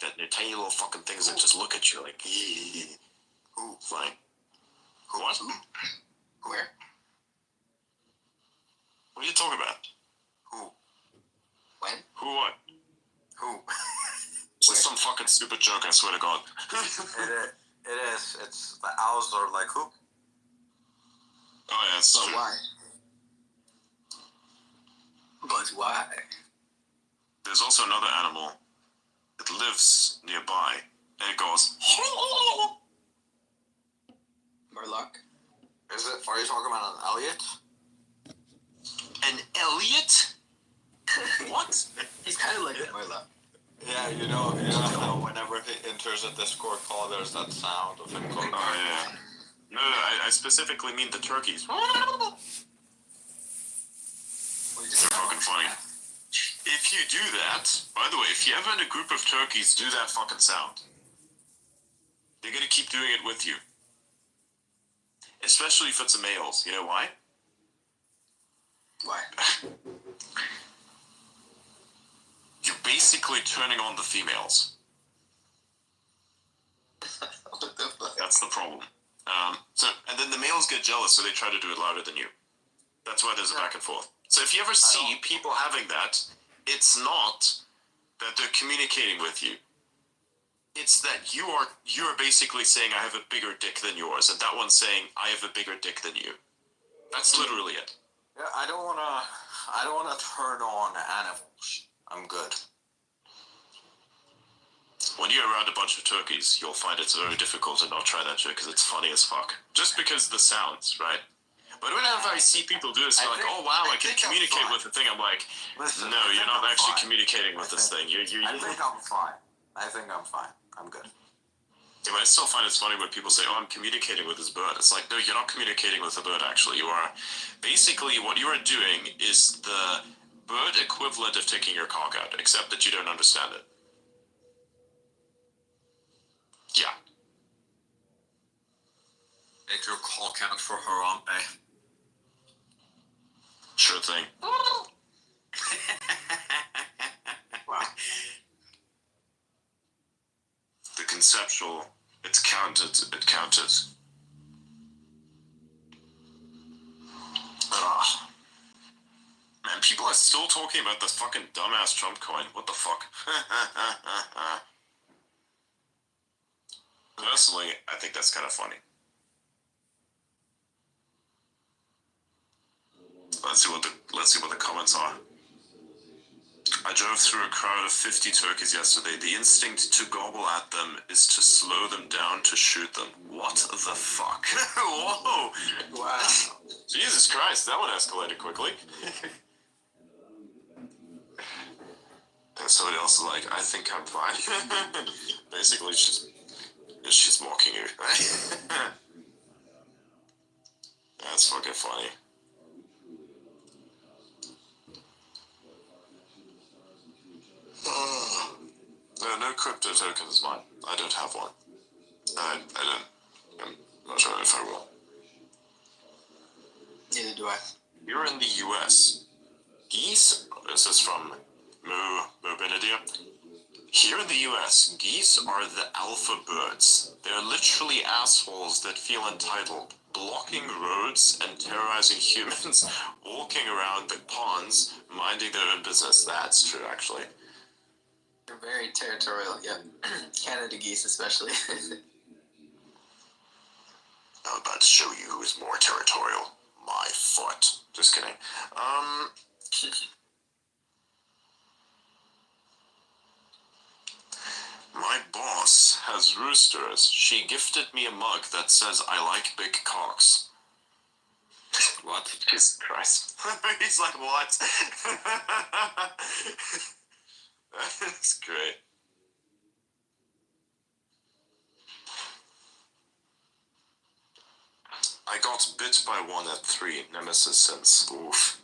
like that. And they're tiny little fucking things that just look at you like, Who? Fine. What? Where? What are you talking about? Who? When? Who what? Who? This is some fucking stupid joke, I swear to God. It is. It's the owls are like, who? Oh yeah, it's But true. why? But why? There's also another animal that lives nearby, and it goes. Murloc? Is it? Are you talking about an Elliot? An Elliot? What? He's kind of like a Murloc. Yeah, you know how whenever he enters a Discord call, there's that sound of him going. Oh yeah. No, I specifically mean the turkeys. They're fucking funny. If you do that, by the way, if you ever in a group of turkeys do that fucking sound, they're gonna keep doing it with you. Especially if it's a males. You know why? Why? You're basically turning on the females. What the fuck? That's the problem. And then the males get jealous, so they try to do it louder than you. That's why there's a back and forth. So if you ever see people having that, it's not that they're communicating with you. It's that you are basically saying, I have a bigger dick than yours, and that one's saying, I have a bigger dick than you. That's literally it. Yeah, I don't wanna turn on animals. I'm good. When you're around a bunch of turkeys, you'll find it's very difficult to not try that shit because it's funny as fuck. Just because of the sounds, right? But whenever I see people do this, they're like, oh wow, I can communicate with the thing. I'm like, Listen, no, you're not actually communicating with this thing. I think I'm fine. I'm good. Yeah, but I still find it's funny when people say, oh, I'm communicating with this bird. It's like, no, you're not communicating with the bird, actually. You are, basically, what you are doing is the bird equivalent of taking your cock out, except that you don't understand it. Yeah. Take your call count for Harambe. Sure thing. Wow. The conceptual, it counted. Ugh. Man, people are still talking about this fucking dumbass Trump coin. What the fuck? Personally, I think that's kind of funny. Let's see what the comments are. I drove through a crowd of 50 turkeys yesterday. The instinct to gobble at them is to slow them down to shoot them. What the fuck? Whoa! Wow. Jesus Christ, that one escalated quickly. And somebody else is like, I think I'm fine. Basically, she's mocking you. That's fucking funny. No crypto token is mine. I don't have one. I don't. I'm not sure if I will. Neither do I. Here in the US, geese, this is from Moo Benedia. Here in the US, geese are the alpha birds. They're literally assholes that feel entitled, blocking roads and terrorizing humans, walking around the ponds, minding their own business. That's true, actually. They're very territorial, yeah. Canada geese especially. I'm about to show you who is more territorial. My foot. Just kidding. My boss has roosters. She gifted me a mug that says I like big cocks. What? Jesus Christ. He's like, what? That's great. I got bit by one at 3, Nemesis since. Oof.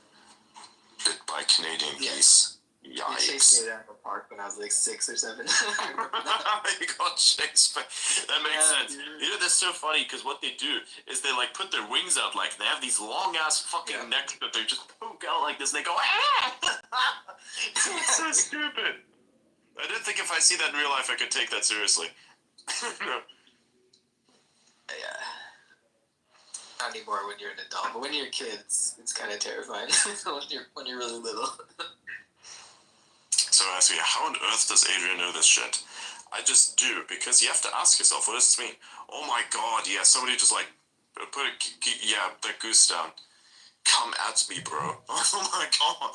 Bit by Canadian geese. You Yikes. chased me down the park when I was like 6 or 7. You got chased by... That makes sense. You know, that's so funny, because what they do is they, like, put their wings out, like, they have these long-ass fucking necks that they just poke out like this, and they go, ah! It's so stupid. I didn't think if I see that in real life, I could take that seriously. Yeah. Not anymore when you're an adult, but when you're kids, it's kind of terrifying. when you're really little. So I ask you, how on earth does Adrian know this shit? I just do, because you have to ask yourself, what does this mean? Oh my god, yeah, somebody just like, put that goose down. Come at me, bro. Oh my god.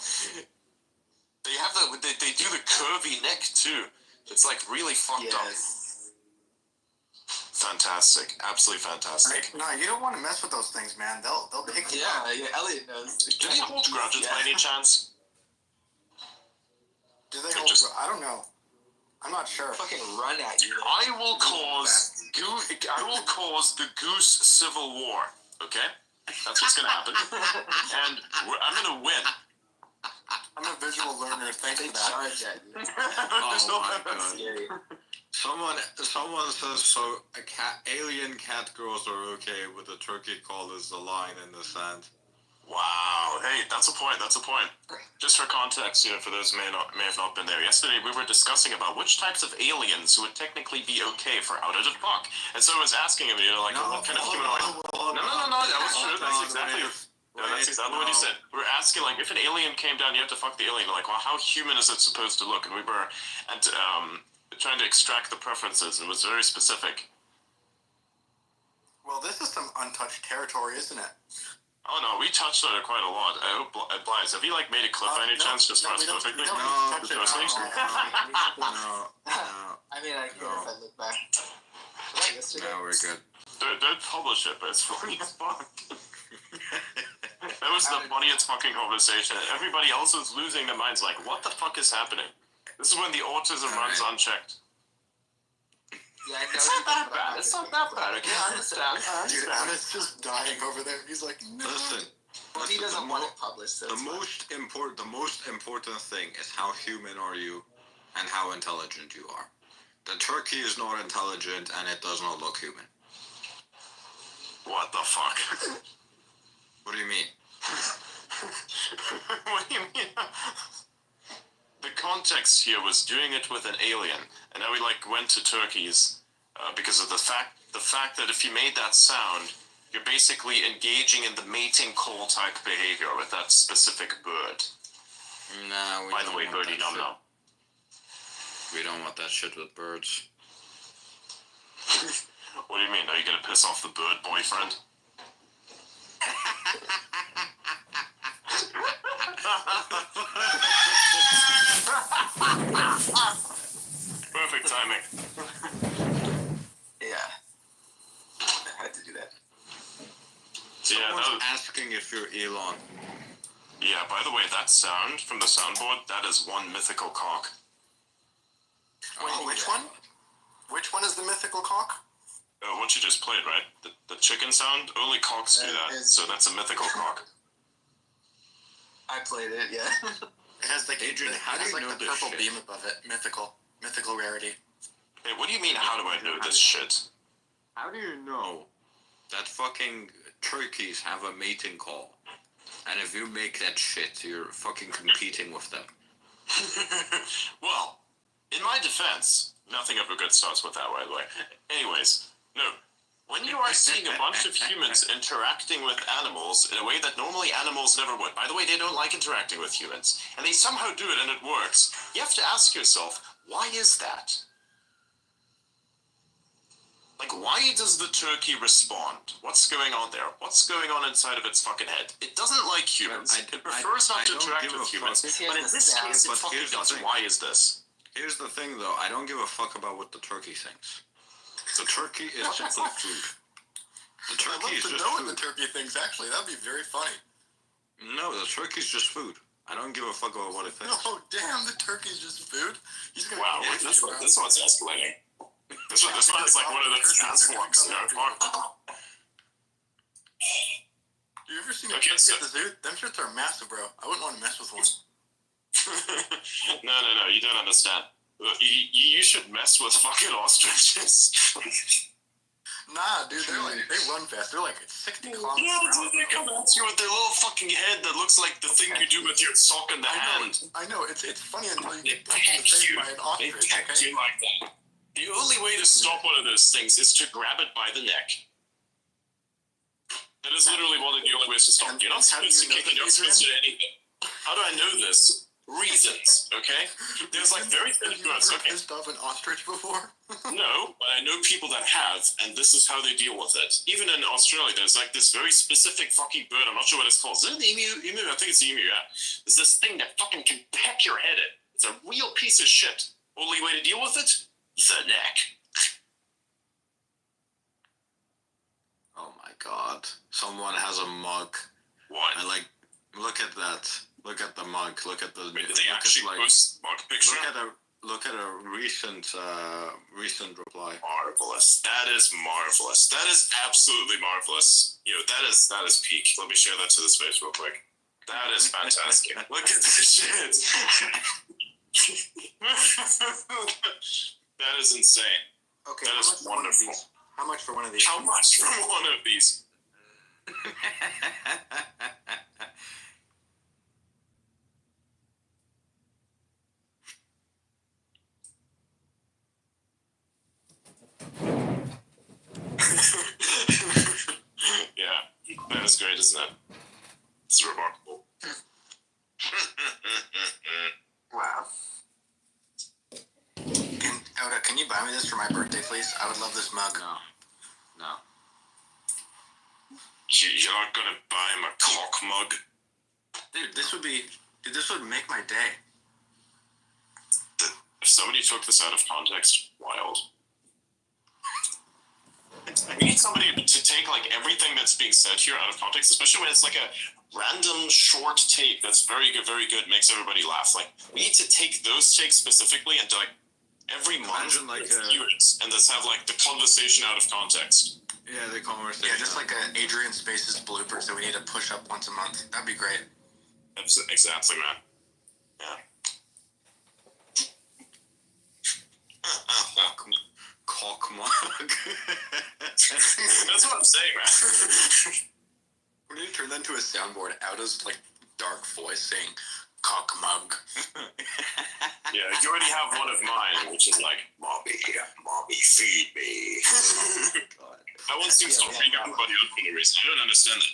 They have they do the curvy neck too. It's like really fucked up. Fantastic. Absolutely fantastic. No, you don't want to mess with those things, man. They'll pick you up. Yeah, Elliot knows. Do they hold grudges by any chance? Do they hold? I don't know. I'm not sure. Fucking run at you. I will cause the goose civil war. Okay, that's what's gonna happen, and I'm gonna win. I'm a visual learner. Thanks They for that. charge at you. Oh my That's god. scary. Someone says so. Alien cat girls are okay with a turkey call as the line in the sand. Wow. Hey, that's a point. That's a point. Just for context, for those who may have not been there. Yesterday, we were discussing about which types of aliens would technically be okay for Out of the Park. And so I was asking him, what kind of humanoid? No, that was true. That's exactly. That's exactly what he said. We were asking, if an alien came down, you have to fuck the alien. Well, how human is it supposed to look? And we were trying to extract the preferences, and it was very specific. Well, this is some untouched territory, isn't it? Oh no, we touched on it quite a lot. I hope Blythe, have you made a clip by any chance just for us perfectly? No. I mean, I could if I look back. Right, yesterday. No, we're good. Don't publish it, but it's funny as fuck. That was the funniest fucking conversation. Everybody else was losing their minds like, what the fuck is happening? This is when the autism runs unchecked. Yeah, I know. It's not that bad. It's not that bad, okay? I understand. Dude, Evan's just dying over there. He's like, no. Listen. Well, he doesn't want it published. So The most important thing is how human are you, and how intelligent you are. The turkey is not intelligent, and it does not look human. What the fuck? What do you mean? What do you mean? The context here was doing it with an alien, and now we went to turkeys because of the fact that if you made that sound, you're basically engaging in the mating call type behavior with that specific bird. Nah, we By don't the way, want birdie that num shit. num. We don't want that shit with birds. What do you mean? Are you gonna piss off the bird boyfriend? Perfect timing. yeah, I had to do that. So yeah, Someone's asking if you're Elon. yeah, by the way, that sound from the soundboard, that is one mythical cock. Wait, which one? Which one is the mythical cock? What you just played, right? The chicken sound? Only cocks do that, so that's a mythical cock. I played it, yeah. It has Adrian, how do you know the this purple shit? beam above it. Mythical rarity. Hey, what do you mean, how do I know this shit? How do you know that fucking turkeys have a mating call? And if you make that shit, you're fucking competing with them. Well, in my defense, nothing ever good starts with that, by the way. Anyways, no. When you are seeing a bunch of humans interacting with animals in a way that normally animals never would, by the way, they don't like interacting with humans, and they somehow do it and it works, you have to ask yourself, why is that? Why does the turkey respond? What's going on there? What's going on inside of its fucking head? It doesn't like humans. It prefers not to don't interact give a with humans. fuck. But in this case, it But fucking here's the does. thing. Why is this? Here's the thing, though. I don't give a fuck about what the turkey thinks. The turkey is simply food. The I'd turkey love is to just know what food. the turkey thinks, actually. That'd be very funny. No, the turkey's just food. I don't give a fuck about what it thinks. No, damn, the turkey's just food? He's gonna Wow, eat this you, bro. one's escalating. This one's like one of those transforms, fuck. You ever seen a Okay, turkey so- at the zoo? Them shits are massive, bro. I wouldn't want to mess with one. No, you don't understand. You should mess with fucking ostriches. Nah, dude, they run fast. They're like 60 kilometers Yeah, per hour. dude, they come at you with their little fucking head that looks like the thing you do with your sock in the hand. I know. It's funny until you They get punched in the peck face you. by an They ostrich. peck Okay. you like that. The only way to stop one of those things is to grab it by the neck. That is literally one of the only ways to stop. You're not And how do supposed to you know kick it. You're not this, supposed to do anything. How do I know this? Reasons, okay? There's like very thin Have you threads. ever Okay, pissed off an ostrich before? no, but I know people that have, and this is how they deal with it. Even in Australia, there's like this very specific fucking bird. I'm not sure what it's called. Is it an emu? Emu? I think it's an emu. Yeah. There's this thing that fucking can peck your head in. It's a real piece of shit. Only way to deal with it? The neck. Oh my god. Someone has a mug. What? I like, look at that. Look at the mug. Look at the. Wait, did look they at, actually like, post mug picture? look at a recent reply. Marvelous. That is marvelous. That is absolutely marvelous. That is peak. Let me share that to the space real quick. That is fantastic. Look at this shit. That is insane. Okay. That is wonderful. How much for one of these? How much for one of these? Yeah, that is great, isn't it? It's remarkable. Wow. Oda, can you buy me this for my birthday, please? I would love this mug. No. You're not gonna buy him a cock mug? Dude, this would make my day. If somebody took this out of context, wild. We need somebody to take like everything that's being said here out of context, especially when it's like a random short take that's very good, makes everybody laugh. Like we need to take those takes specifically and like every month Imagine, like, review it and just have like the conversation out of context. Yeah, the conversation. Yeah, just like a Adrian Spaces bloopers that we need to push up once a month. That'd be great. Exactly, man. Yeah. Cock mug. That's what I'm saying, man. We need to turn that into a soundboard. Oda's like dark voice saying cock mug. Yeah, you already have one of mine, which is like, mommy, feed me. That one seems to freak everybody out for no reason. I don't understand it.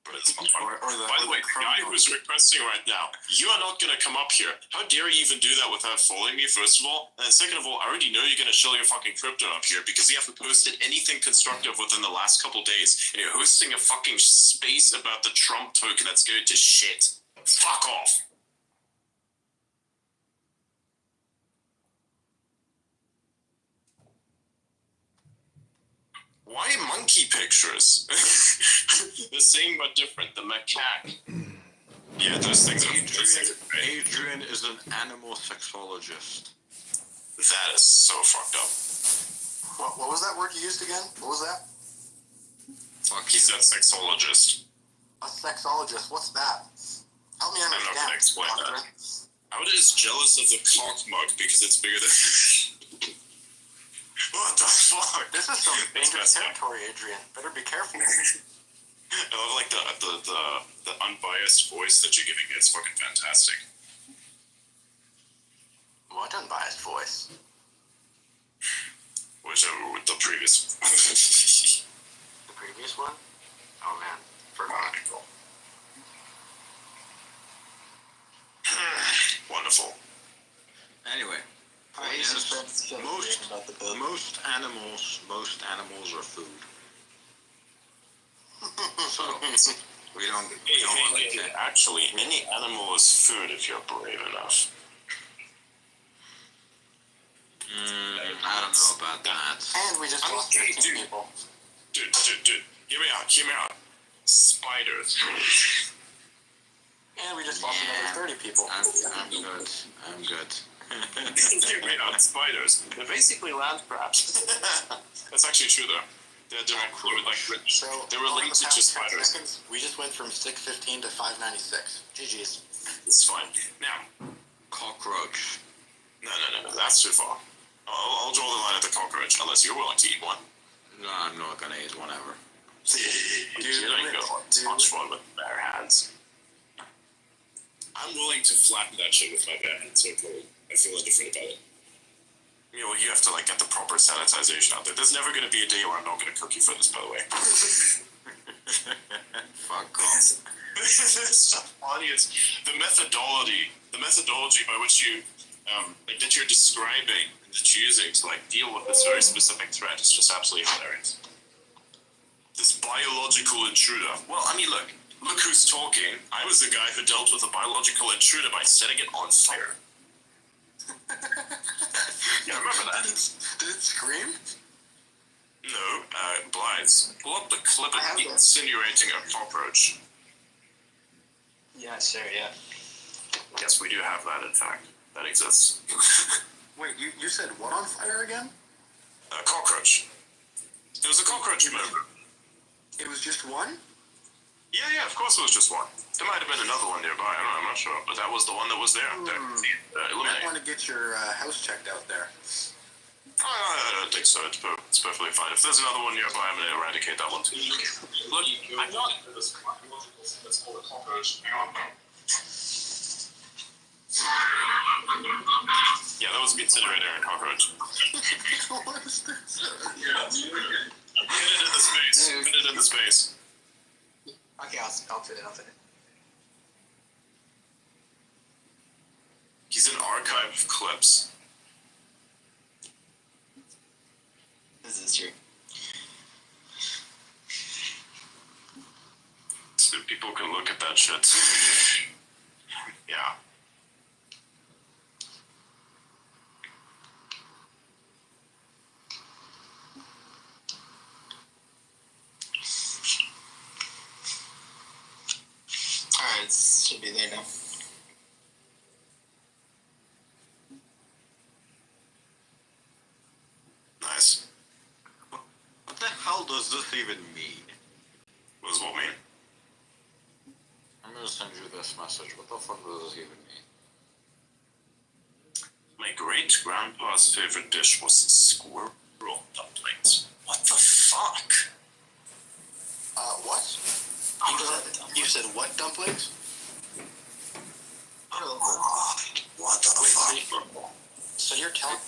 But it's not fun. By the way, the guy who's requesting right now, you are not going to come up here. How dare you even do that without following me, first of all? And second of all, I already know you're going to chill your fucking crypto up here because you haven't posted anything constructive within the last couple days. And you're hosting a fucking space about the Trump token that's going to shit. Fuck off. Why monkey pictures? The same but different. The macaque. Yeah, those things are great. Adrian is an animal sexologist. That is so fucked up. What was that word you used again? What was that? Fuck He said sexologist. A sexologist. What's that? Help me I'm not understand. gonna explain Doctor. that. I was just jealous of the cock mug because it's bigger than. What the fuck? This is some It's dangerous messed up. territory, Adrian. Better be careful. I love like the unbiased voice that you're giving. It's fucking fantastic. What unbiased voice? Whichever with the previous. The previous one? Oh man, forgot. Wonderful. Anyway, I used to friends feel weird about the book. most animals are food. So we don't want to. Actually, any animal is food if you're brave enough. I don't know about that. And we just lost 15 people. Dude, hear me out. Spiders. And we just lost another 30 people. I'm good. Hear me out, spiders. They're basically land crabs. That's actually true though. They're So, they're over the related to past 10 spiders. seconds, we just went from 615 to 596. GG's. It's fine. Now, Cockroach. no, that's too far. I'll draw the line at the cockroach unless you're willing to eat one. No, I'm not gonna use one ever. You don't go touch one with bare hands. I'm willing to flatten that shit with my bare hands, so I feel indifferent about it. You know, you have to like get the proper sanitization out there. There's never going to be a day where I'm not going to cook you for this, by the way. Fuck off. It's so funny. It's the methodology by which you, like that you're describing and that you're using to like deal with this very specific threat is just absolutely hilarious. This biological intruder. Well, I mean, look who's talking. I was the guy who dealt with a biological intruder by setting it on fire. Yeah, remember that? Did it scream? No, Blythe. Pull up the clip I have of that. insinuating a cockroach. Yeah, sure, yeah. Yes, we do have that, in fact. That exists. Wait, you said what on fire again? A cockroach. It was a cockroach movement. It was just one? Yeah, of course it was just one. There might have been another one nearby, I'm not sure, but that was the one that was there. You might Eliminated. want to get your house checked out there. I don't think so. It's perfectly fine. If there's another one nearby, I'm going to eradicate that one too. Look, I'm not. Let's call it cockroach. Hang on. Yeah, that was the incinerator and cockroach. What is this? Hit it in the space. Hit it in the space. Okay, I'll fit it. He's an archive of clips. This is true. So people can look at that shit. Yeah. Alright, it should be there now. Nice. What the hell does this even mean? What does what mean? I'm gonna send you this message. What the fuck does this even mean? My great grandpa's favorite dish was squirrel dumplings. What the fuck? What? You said what dumplings? What the fuck? So you're telling me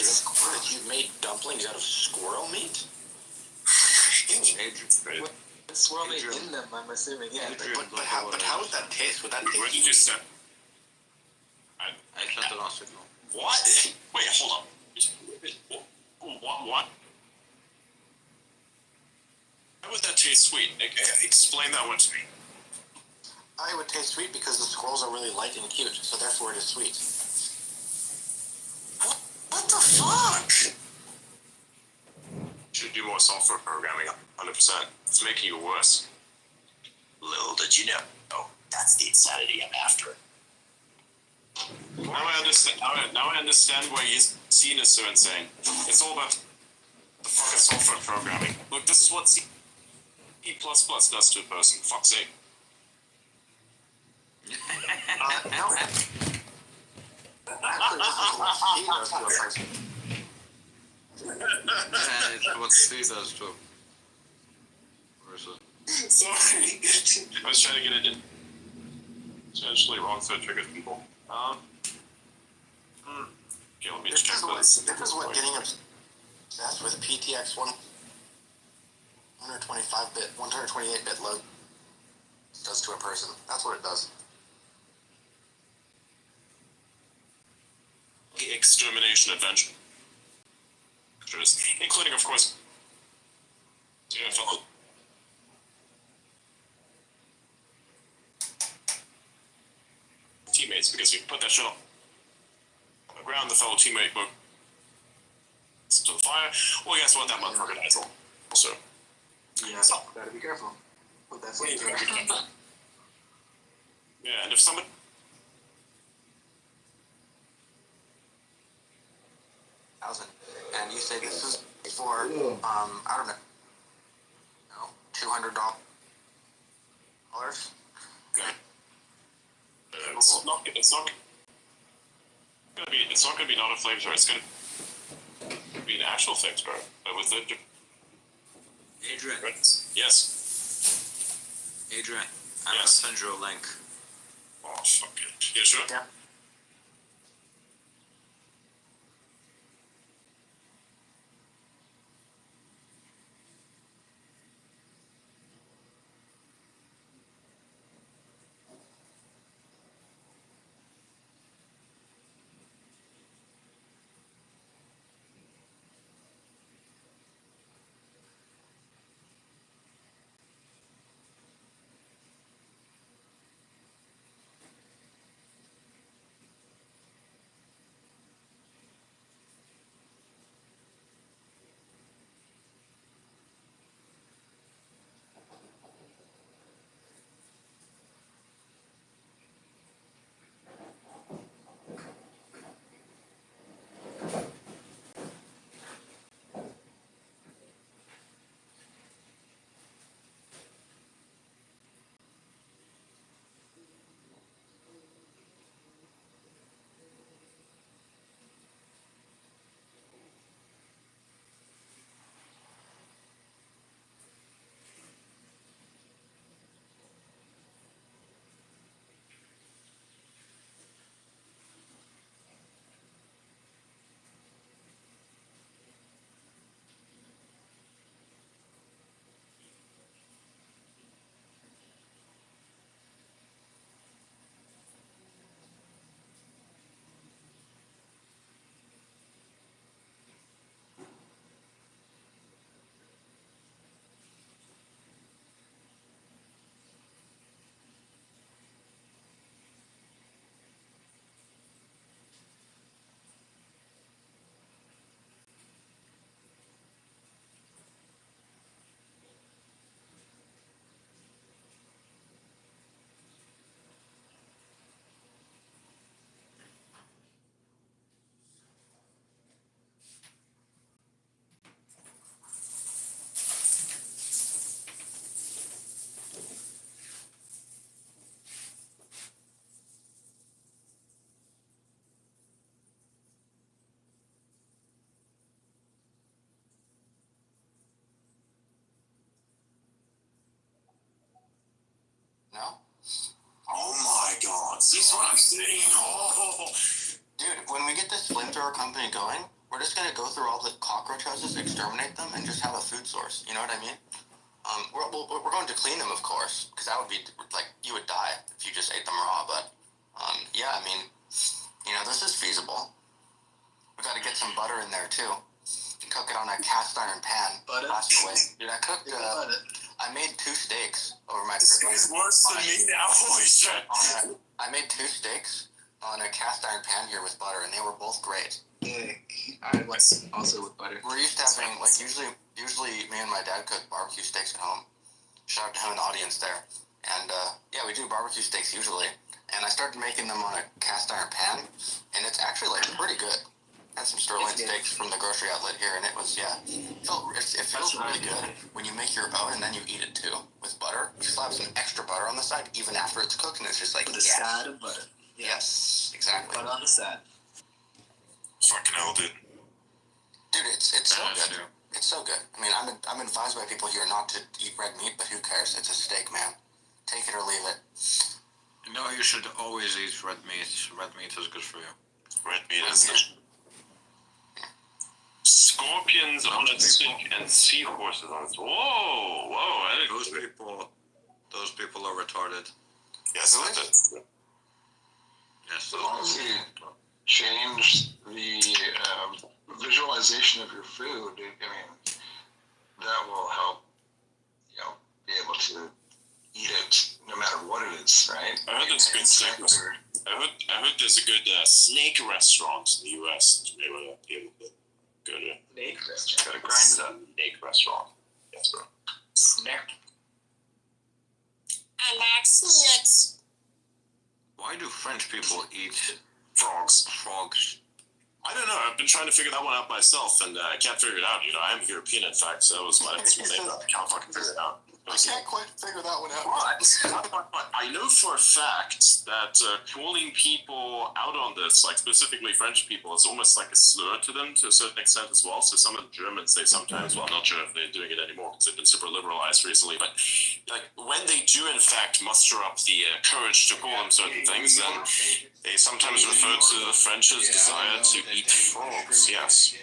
that you made dumplings out of squirrel meat? Adrian. It's swirling in them, I'm assuming. Yeah. But how would that taste? Would that Where taste? did you send? I sent it on Signal. What? Wait, hold up. What? How would that taste sweet? Explain that one to me. It would taste sweet because the squirrels are really light and cute, so therefore it is sweet. What the fuck? Should do more software programming, 100%. It's making you worse. Little did you know. Oh, that's the insanity I'm after. Now I understand. Now I understand why his scene is so insane. It's all about the fucking software programming. Look, this is what C++ does to a person. Fuck's sake. No. Actually, this is what he does to a person. And it's what C does too. Where is it? Sorry. I was trying to get it in. It's actually wrong, so it triggers people. Okay, let me check this. This is what getting obsessed with PTX 125-bit, 128-bit load does to a person. That's what it does. Extermination adventures, including, of course, fellow teammates, because you put that shit on the ground, the fellow teammate goes to the fire. Well, guess what? That motherfucker dies also. Yeah, gotta be careful with that Wait, flamethrower. yeah, and if somebody And you say this is for I don't know, $200. It's not gonna be not a flamethrower. It's gonna be an actual flamethrower, but with the Adrian, Right? Yes. Adrian, I'm gonna Yes. send you a link. Oh, fuck it. Yeah, sure. Yeah. No? Oh my god. See what I'm saying? Oh. Dude, when we get this flamethrower company going, we're just gonna go through all the cockroach houses, exterminate them, and just have a food source. You know what I mean? We're going to clean them, of course, because that would be like you would die if you just ate them raw. But yeah, I mean, this is feasible. We got to get some butter in there too. Cook it on a cast iron pan. Butter? Blast away. Dude, I cooked. I made 2 steaks over my. This guy's worse than me now. Holy shit. I made 2 steaks on a cast iron pan here with butter, and they were both great. I was also with butter. We're used to having usually me and my dad cook barbecue steaks at home. Shout out to him in the audience there. And yeah, we do barbecue steaks usually. And I started making them on a cast iron pan, and it's actually pretty good. Had some sirloin steaks from the grocery outlet here, and it was it feels really good when you make your own and then you eat it too with butter. You slap some extra butter on the side even after it's cooked, and it's just like The side of butter. Yes, exactly. Butter on the side. Fucking hell, dude. Dude, it's so good. It's so good. I mean, I'm advised by people here not to eat red meat, but who cares? It's a steak, man. Take it or leave it. No, you should always eat red meat. Red meat is good for you. Red meat is the scorpions on a stick and seahorses on it. Whoa, whoa. Those people are retarded. Yes, that's it. Yes, As long as you change the visualization of your food, that will help, be able to eat it no matter what it is, right? I heard there's good steak. I heard there's a good snake restaurant in the US to be able to go to. Snake restaurant. Gotta grind it up. Snake restaurant. Yes, bro. Snake. I like snakes. Why do French people eat Frogs. frogs? I don't know. I've been trying to figure that one out myself, and I can't figure it out. I am European, in fact, so that was my explanation. I can't fucking figure it out. I can't quite figure that one out. But I know for a fact that calling people out on this, like specifically French people, is almost like a slur to them to a certain extent as well. So some of the Germans say sometimes, well, I'm not sure if they're doing it anymore because they've been super liberalized recently, but like when they do in fact muster up the courage to call them certain things, then they sometimes refer to the French's desire to eat frogs. Yes,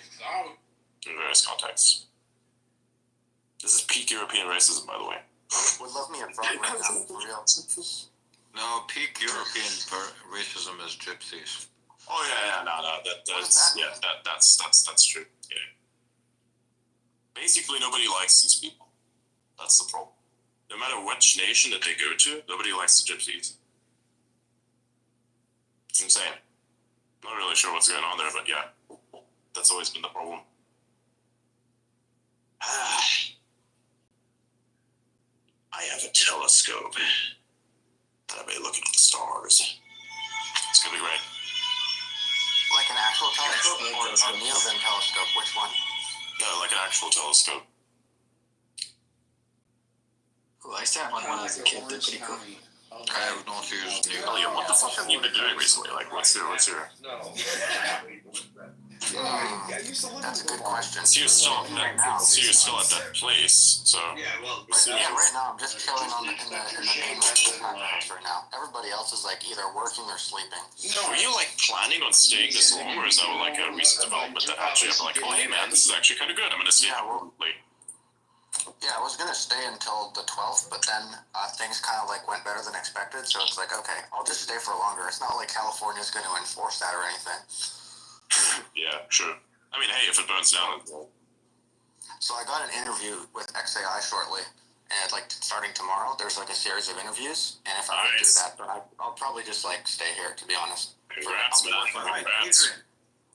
in various contexts. This is peak European racism, by the way. Would love me a frog right now, for real. No, peak European racism is gypsies. Oh yeah, no, that's true. Yeah. Basically, nobody likes these people. That's the problem. No matter which nation that they go to, nobody likes the gypsies. It's insane. Not really sure what's going on there, but yeah, that's always been the problem. I have a telescope that I may look at the stars. It's gonna be great. Like an actual telescope or a Nielsen telescope? Which one? No, like an actual telescope. Cool. I used to have one when I was a kid. They're pretty cool. I have not used new. Elliot, what the fuck have you been doing recently? Like, what's your? That's a good question. So you're still at that place. So Yeah, right now I'm just chilling in the main house right now. Everybody else is like either working or sleeping. were you like planning on staying this long, or is that like a recent development that actually I'm like, oh hey man, this is actually kind of good. I'm gonna stay. Yeah, I was gonna stay until the 12th, but then things kind of like went better than expected. So it's like, okay, I'll just stay for longer. It's not like California's going to enforce that or anything. Yeah, sure. I mean, hey, if it burns down. So I got an interview with XAI shortly, and like starting tomorrow, there's like a series of interviews. And if I would do that, then I'll probably just like stay here, to be honest. Congrats, man. Congrats.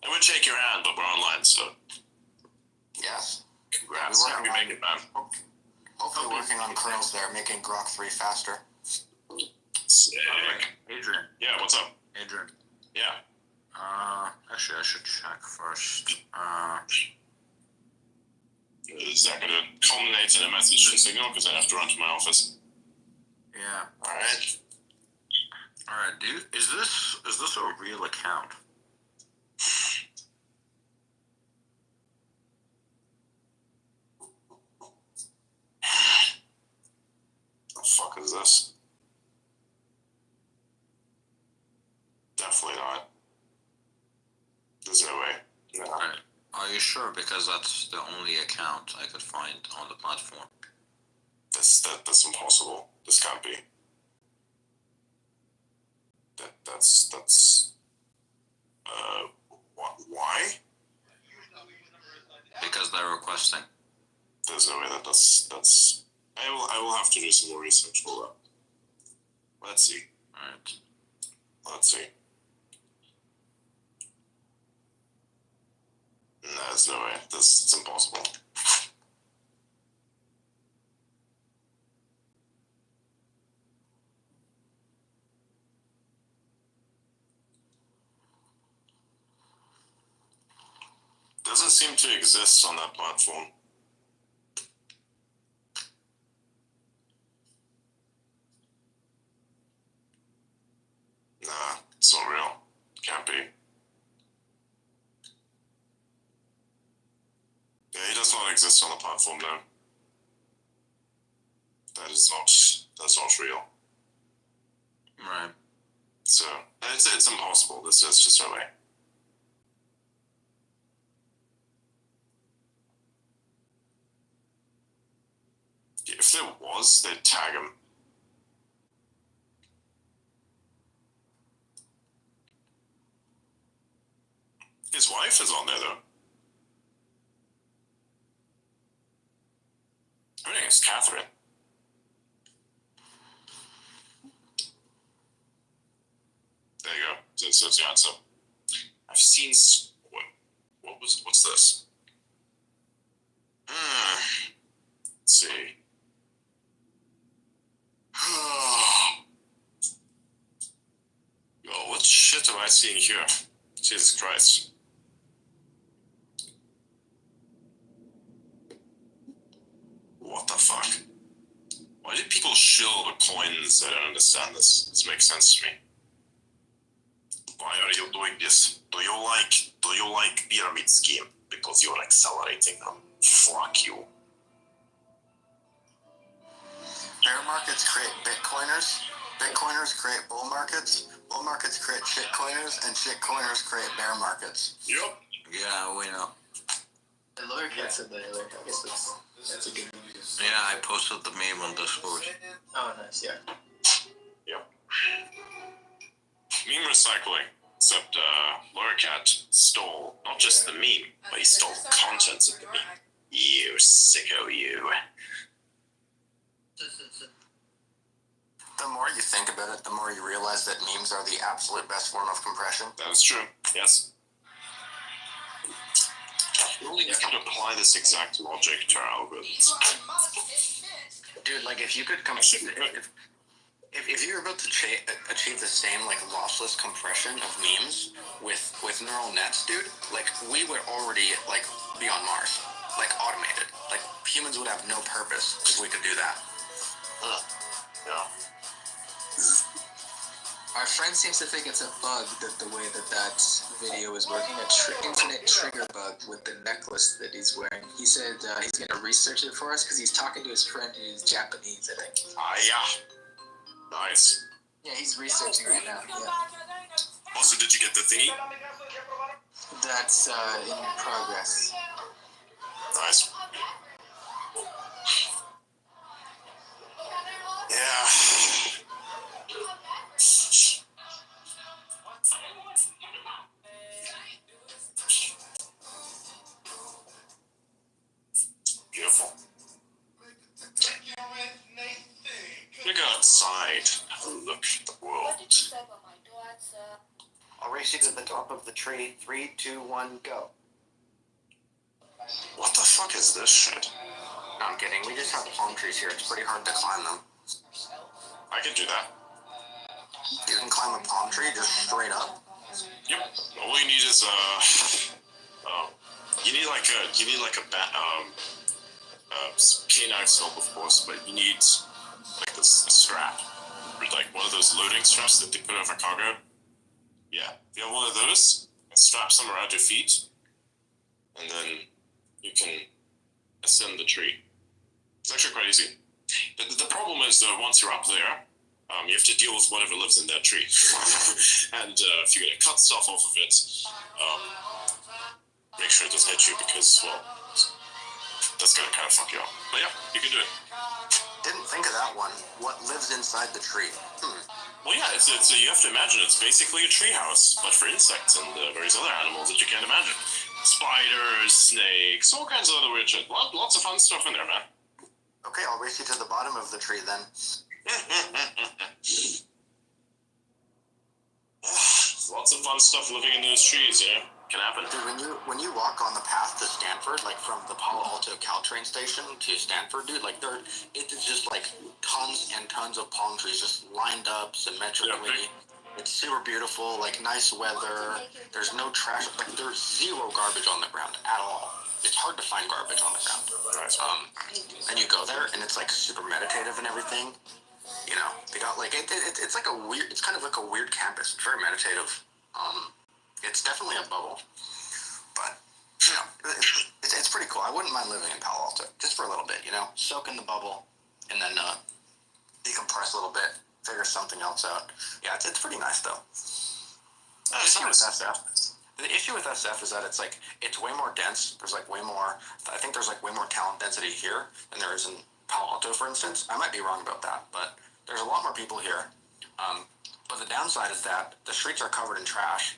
I would shake your hand, but we're online, so. Yes. Congrats. Hope you make it, man. Hopefully working on kernels there, making Grok 3 faster. Sick. Adrian. Yeah, what's up? Adrian. Yeah. Actually, I should check first. Is that going to culminate in a message to Signal? Because I have to run to my office. Yeah. Alright. Alright, dude. Is this a real account? The fuck is this? Definitely not. There's no way. No. Are you sure? Because that's the only account I could find on the platform. That's impossible. This can't be. That's why? Because they're requesting. There's no way that's I will have to do some more research. Hold up. Let's see. Alright. Let's see. No, there's no way. It's impossible. Doesn't seem to exist on that platform. Nah, it's not real. Can't be. Yeah, he does not exist on the platform now. That's not real. Right. So it's impossible. There's just no way. If there was, they'd tag him. His wife is on there though. Her name is Catherine. There you go. That's the answer. I've seen what's this? Let's see. Oh, what shit am I seeing here? Jesus Christ. What the fuck? coins. I don't understand this. This makes sense to me. Why are you doing this? Do you like pyramid scheme? Because you're accelerating them. Fuck you. Bear markets create Bitcoiners. Bitcoiners create bull markets. Bull markets create shitcoiners, and shitcoiners create bear markets. Yep. Yeah, we know. The lawyer cat said that earlier. I guess that's a good one. Yeah, I posted the meme on Discord. Oh, nice, yeah. Meme recycling. Except Lurkat stole not just the meme, but he stole contents of the meme. You sicko, you. The more you think about it, the more you realize that memes are the absolute best form of compression. That's true. Yes. Only you can apply this exact logic to our algorithms. Dude, like if you could if you were about to achieve the same like lossless compression of memes with neural nets, dude, like we would already like be on Mars, like automated. Like humans would have no purpose if we could do that. Yeah. Our friend seems to think it's a bug that the way that video is working, internet trigger bug with the necklace that he's wearing. He said he's going to research it for us because he's talking to his friend who's Japanese, I think. Yeah. Nice. Yeah, he's researching right now. Yeah. Also, did you get the thingy? That's in progress. Nice. Yeah. Beautiful. We go outside, have a look at the world. I'll race you to the top of the tree. 3, 2, 1, go. What the fuck is this shit? No, I'm kidding. We just have palm trees here. It's pretty hard to climb them. I can do that. You can climb a palm tree just straight up. Yep. All you need is you need like a canine slope, of course, but you need like this strap, or like one of those loading straps that they put over cargo. Yeah, if you have one of those, strap some around your feet, and then you can ascend the tree. It's actually quite easy. The problem is once you're up there, you have to deal with whatever lives in that tree. And if you're going to cut stuff off of it, make sure it doesn't hit you because, well, that's going to kind of fuck you up. But yeah, you can do it. Didn't think of that one. What lives inside the tree? Well, yeah, it's you have to imagine it's basically a tree house, but for insects and various other animals that you can't imagine. Spiders, snakes, all kinds of other weird shit. Lots of fun stuff in there, man. Okay, I'll race you to the bottom of the tree then. Lots of fun stuff living in those trees, you know? Can happen. Dude, when you walk on the path to Stanford, like from the Palo Alto Caltrain station to Stanford, dude, like it is just like tons and tons of palm trees just lined up symmetrically. Yeah, it's super beautiful, like nice weather. There's no trash, like there's zero garbage on the ground at all. It's hard to find garbage on the ground. And you go there and it's like super meditative and everything. You know, they got like it's like a weird. It's kind of like a weird campus. It's very meditative. It's definitely a bubble, but you know, it's pretty cool. I wouldn't mind living in Palo Alto just for a little bit. You know, soak in the bubble and then decompress a little bit, figure something else out. Yeah, it's pretty nice though. The issue with SF is that it's way more dense. There's like way more. I think there's like way more talent density here than there is in Palo Alto, for instance. I might be wrong about that, but there's a lot more people here. But the downside is that the streets are covered in trash,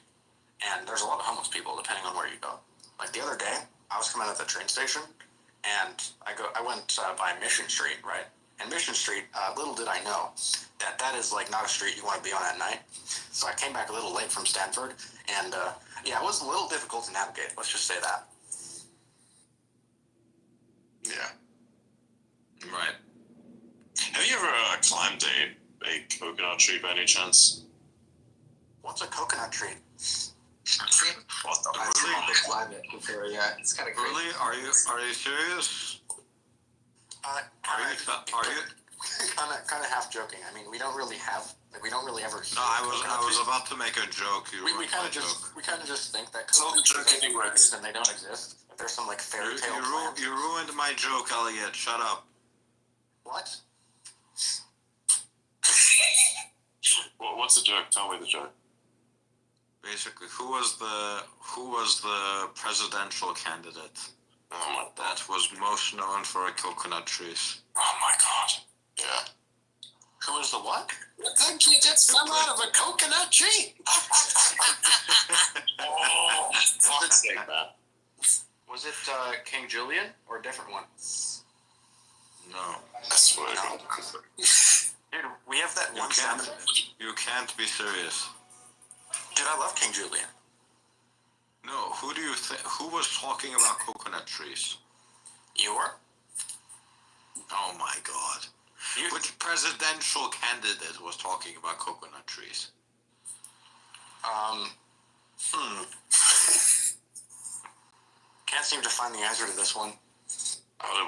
and there's a lot of homeless people depending on where you go. Like the other day, I was coming out of the train station, and I went by Mission Street, right? And Mission Street, little did I know that is like not a street you want to be on at night. So I came back a little late from Stanford, and yeah, it was a little difficult to navigate. Let's just say that. Yeah. Right. Have you ever climbed a coconut tree by any chance? What's a coconut tree? What the I've seen people climb it before, yeah. It's kind of crazy. Really? Are you serious? Are you kind of half joking. I mean, we don't really ever. Hear No, I coconut was trees. about to make a joke. You We ruined kind my of joke. just think that So the coconut joke trees ending are works. trees and they don't exist. If there's some like fairy You, tale you, plant. you ruined my joke, Elliot. Shut up. What? What's the joke? Tell me the joke. Basically, who was the presidential candidate Oh my god. that was most known for coconut trees? Oh my god. Yeah. Who is the what? The kid just fell out of a coconut tree. Oh, fuck's sake, man. Was it King Julian or a different one? No, I swear to God. Dude, we have that you one can't. salmon. You can't be serious. Dude, I love King Julian. No, who do you think? Who was talking about coconut trees? You were? Oh my god. Which presidential candidate was talking about coconut trees? Can't seem to find the answer to this one.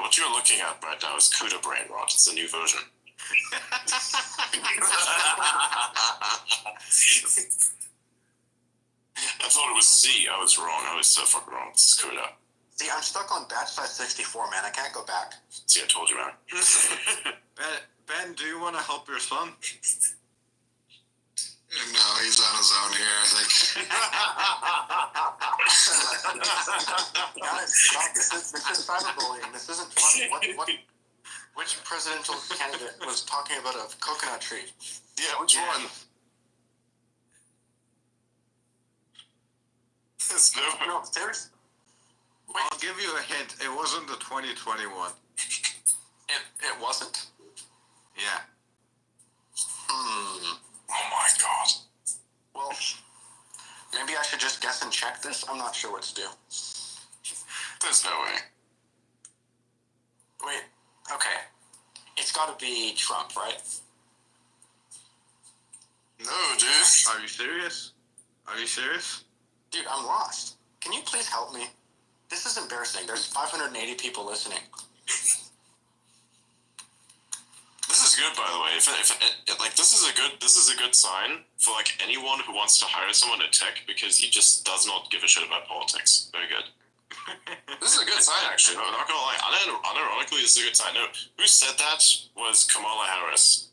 What you're looking at right now is CUDA Brain Rot. It's a new version. I thought it was C. I was wrong. I was so fucking wrong. This is CUDA. See, I'm stuck on batch size 64, man. I can't go back. See, I told you, man. Ben, do you want to help your son? No, he's on his own here. I think. Guys, stop. This is cyberbullying. This isn't funny. Which presidential candidate was talking about a coconut tree? Yeah, which one? There's no. No, seriously. I'll give you a hint. It wasn't the 2021. It wasn't? Yeah. Hmm. Oh my god. Well, maybe I should just guess and check this. I'm not sure what to do. There's no way. Wait. Okay. It's got to be Trump, right? No, dude. Are you serious? Are you serious? Dude, I'm lost. Can you please help me? This is embarrassing. There's 580 people listening. This is good, by the way. If like this is a good sign for like anyone who wants to hire someone in tech because he just does not give a shit about politics. Very good. This is a good sign, actually. No, not gonna lie. Unironically, this is a good sign. No, who said that was Kamala Harris.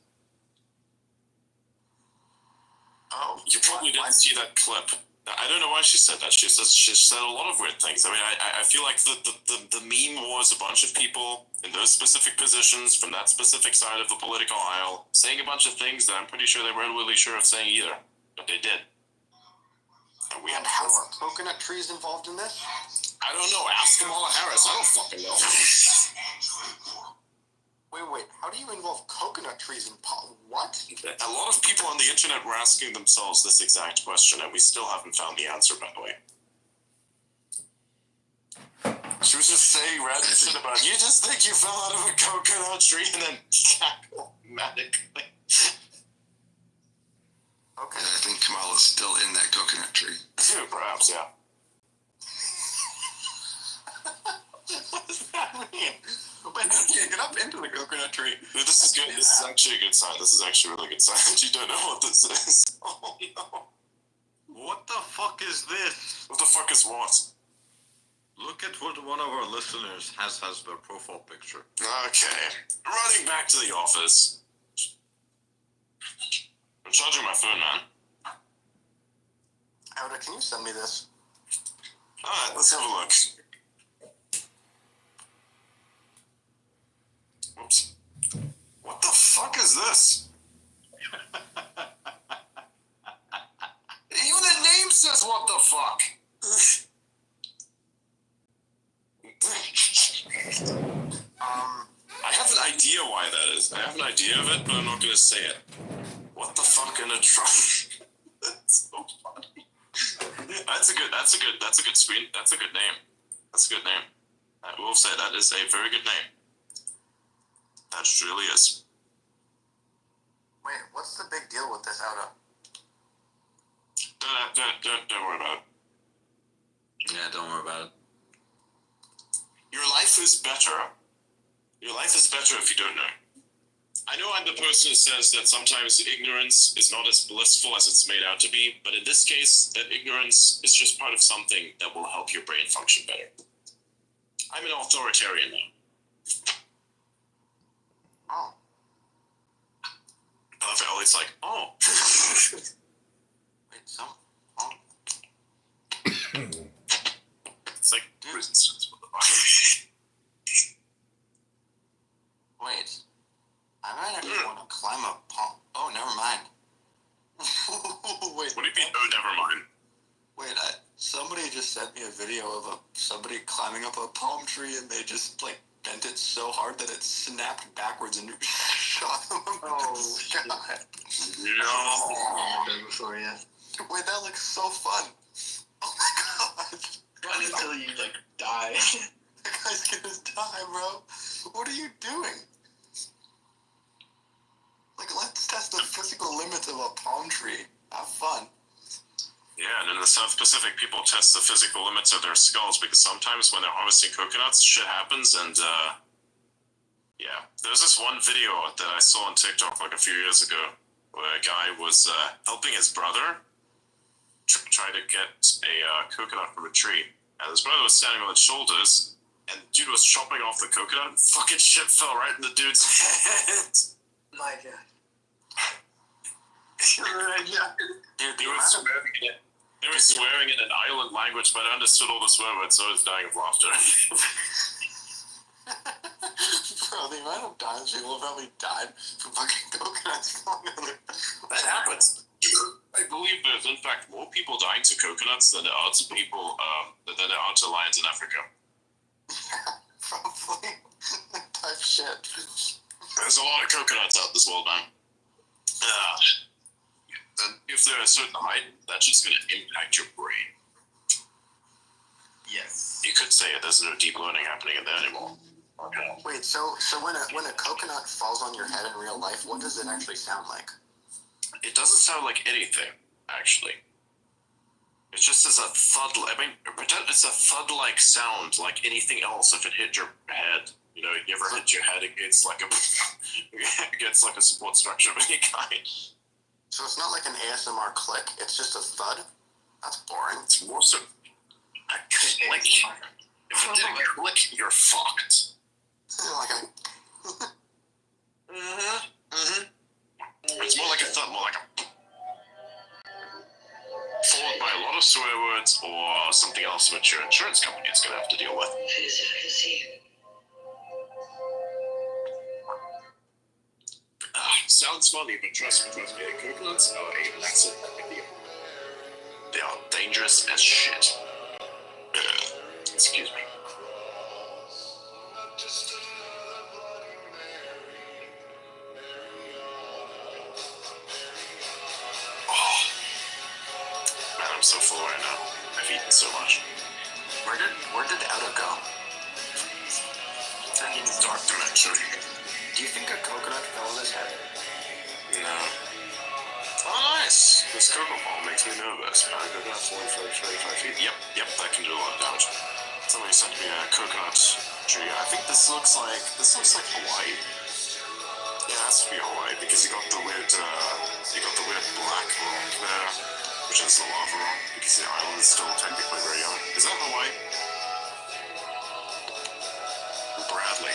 Oh, You probably didn't see that clip. I don't know why she said that. She said a lot of weird things. I mean, I feel like the meme was a bunch of people in those specific positions from that specific side of the political aisle saying a bunch of things that I'm pretty sure they weren't really sure of saying either, but they did. And we And how are coconut trees involved in this? I don't know. Ask Kamala Harris. I don't fucking know. Wait. How do you involve coconut trees in what? A lot of people on the internet were asking themselves this exact question, and we still haven't found the answer, by the way. She was just saying random shit about, you just think you fell out of a coconut tree and then cackle manically. Okay. And I think Kamala's still in that coconut tree. Perhaps, yeah. What does that mean? But how do you get up into the coconut tree? Dude, this is good. This is actually a good sign. This is actually a really good sign. You don't know what this is. Oh no. What the fuck is this? What the fuck is what? Look at what one of our listeners has as their profile picture. Okay. Running back to the office. I'm charging my phone, man. Ouda, can you send me this? Alright, let's have a look. Whoops. What the fuck is this? Even the name says what the fuck. I have an idea why that is. I have an idea of it, but I'm not gonna say it. What the fuck in a trunk? That's so funny. That's a good screen. That's a good name. That's a good name. I will say that is a very good name. That really is. Wait, what's the big deal with this, Ouda? Don't worry about it. Yeah, don't worry about it. Your life is better. Your life is better if you don't know. I know I'm the person who says that sometimes ignorance is not as blissful as it's made out to be, but in this case, that ignorance is just part of something that will help your brain function better. I'm an authoritarian now. Oh. I love how Elliott's like, oh. Wait, so? Oh. It's like, resistance. Wait. I might actually want to climb a palm. Oh, never mind. Wait. What do you mean, oh, never mind? Wait, somebody just sent me a video of somebody climbing up a palm tree and they just like bent it so hard that it snapped backwards and shot them. Oh, God. No. Done before, yeah. Wait, that looks so fun. Oh my God. Run until you like die. That guy's gonna die, bro. What are you doing? Like, let's test the physical limits of a palm tree. Have fun. Yeah, and in the South Pacific, people test the physical limits of their skulls because sometimes when they're harvesting coconuts, shit happens, and yeah. There's this one video that I saw on TikTok like a few years ago where a guy was helping his brother try to get a coconut from a tree. And his brother was standing on his shoulders, and the dude was chopping off the coconut, and fucking shit fell right in the dude's head. My God. Yeah. Dude, They were swearing in an island language, but I understood all the swear words, so I was dying of laughter. Bro, the amount of times people have probably died from fucking coconuts falling on their... That happens. I believe there's in fact more people dying to coconuts than there are to people than there are to lions in Africa. Yeah, probably. Type shit. There's a lot of coconuts out this world, man. And if they're a certain height, that's just going to impact your brain. Yes. You could say there's no deep learning happening in there anymore. Okay. Wait, so when a coconut falls on your head in real life, what does it actually sound like? It doesn't sound like anything, actually. It just is a thud. I mean, pretend it's a thud-like sound, like anything else. If it hit your head, you know, you ever hit your head against like a support structure of any kind. So it's not like an ASMR click, it's just a thud? That's boring. It's more so a click. If it didn't click, you're fucked. Like a... It's more like a thud, more like a... followed by a lot of swear words or something else which your insurance company is going to have to deal with. Sounds funny, but trust me, coconuts are a massive deal. They are dangerous as shit. Excuse me. Oh. Man, I'm so full right now. I've eaten so much. Where did Outa go? In the dark dimension. Do you think a coconut fell on his head? No. Oh, nice. This cocoa ball makes me nervous. Coconut falling from 25 feet. Yep, that can do a lot of damage. Somebody sent me a coconut tree. I think this looks like Hawaii. Yeah, it has to be Hawaii because you got the weird black rock there, which is the lava rock because the island is still technically very young. Is that Hawaii? Bradley,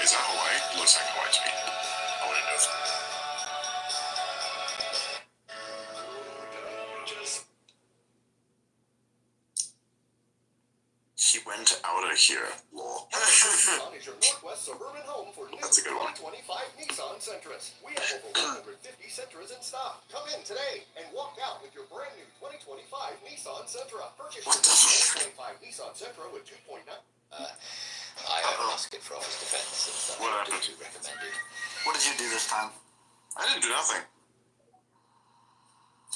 is that Hawaii? It looks like Hawaii to me. I want to know. He went out of here. Lol. Is your Northwest suburban home for new That's a good one. 2025 Nissan Sentras. We have over 150 Sentras in stock. Come in today and walk out with your brand new 2025 Nissan Sentra. Purchase your 2025 Nissan Sentra with 2.9. I have an musket for office defense. What happened? Recommended. What did you do this time? I didn't do nothing.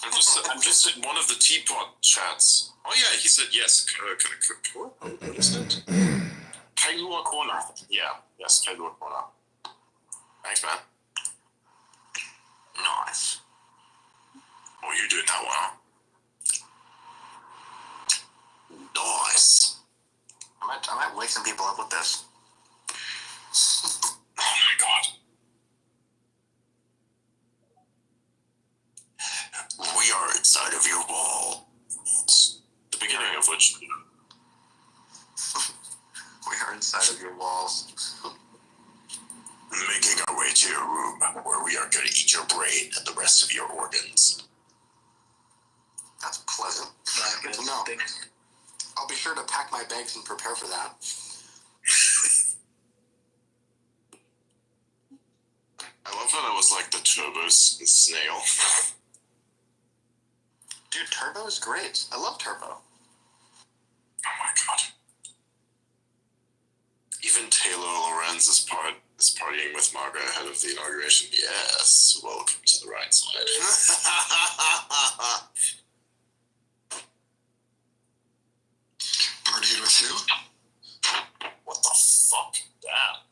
I'm just in one of the teapot chats. Oh yeah, he said yes. What is it? Kailua Corner. Yeah, yes, Kailua Corner. Thanks, man. Nice. Oh, you do it that well. Nice. I might wake some people up with this. Oh my god. inside of your walls. Making our way to your room, where we are going to eat your brain and the rest of your organs. That's pleasant. Good to know. I'll be sure to pack my bags and prepare for that. I love that it was like the Turbo snail. Dude, Turbo is great. I love Turbo. Oh my god. Even Taylor Lorenz is partying with Margaret ahead of the inauguration. Yes, welcome to the right side. Partied with who? What the fuck? Damn.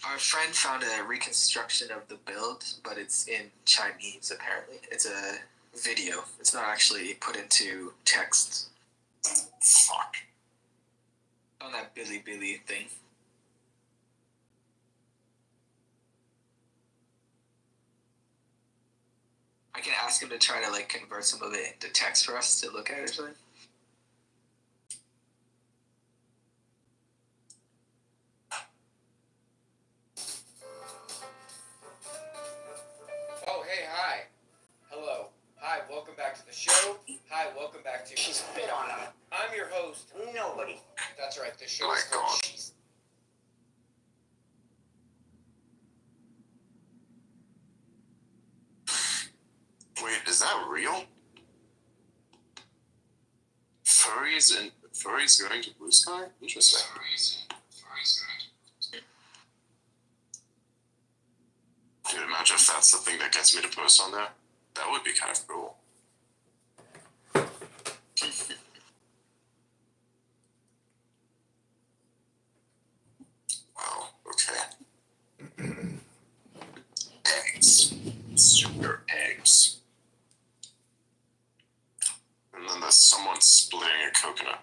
Our friend found a reconstruction of the build, but it's in Chinese apparently. It's a video. It's not actually put into text Fuck. on that Bilibili thing. I can ask him to try to like convert some of it into text for us to look at or something. Oh, hey, hi. Hello. Hi, welcome back to the show. Hi, welcome back to... She spit on him. I'm your host. Nobody. That's right, the show My is called God. She's... Wait, is that real? Furries going to Blue Sky? Interesting. Dude, imagine if that's the thing that gets me to post on there. That would be kind of cool. Wow, okay. Eggs. Super eggs. And then there's someone splitting a coconut.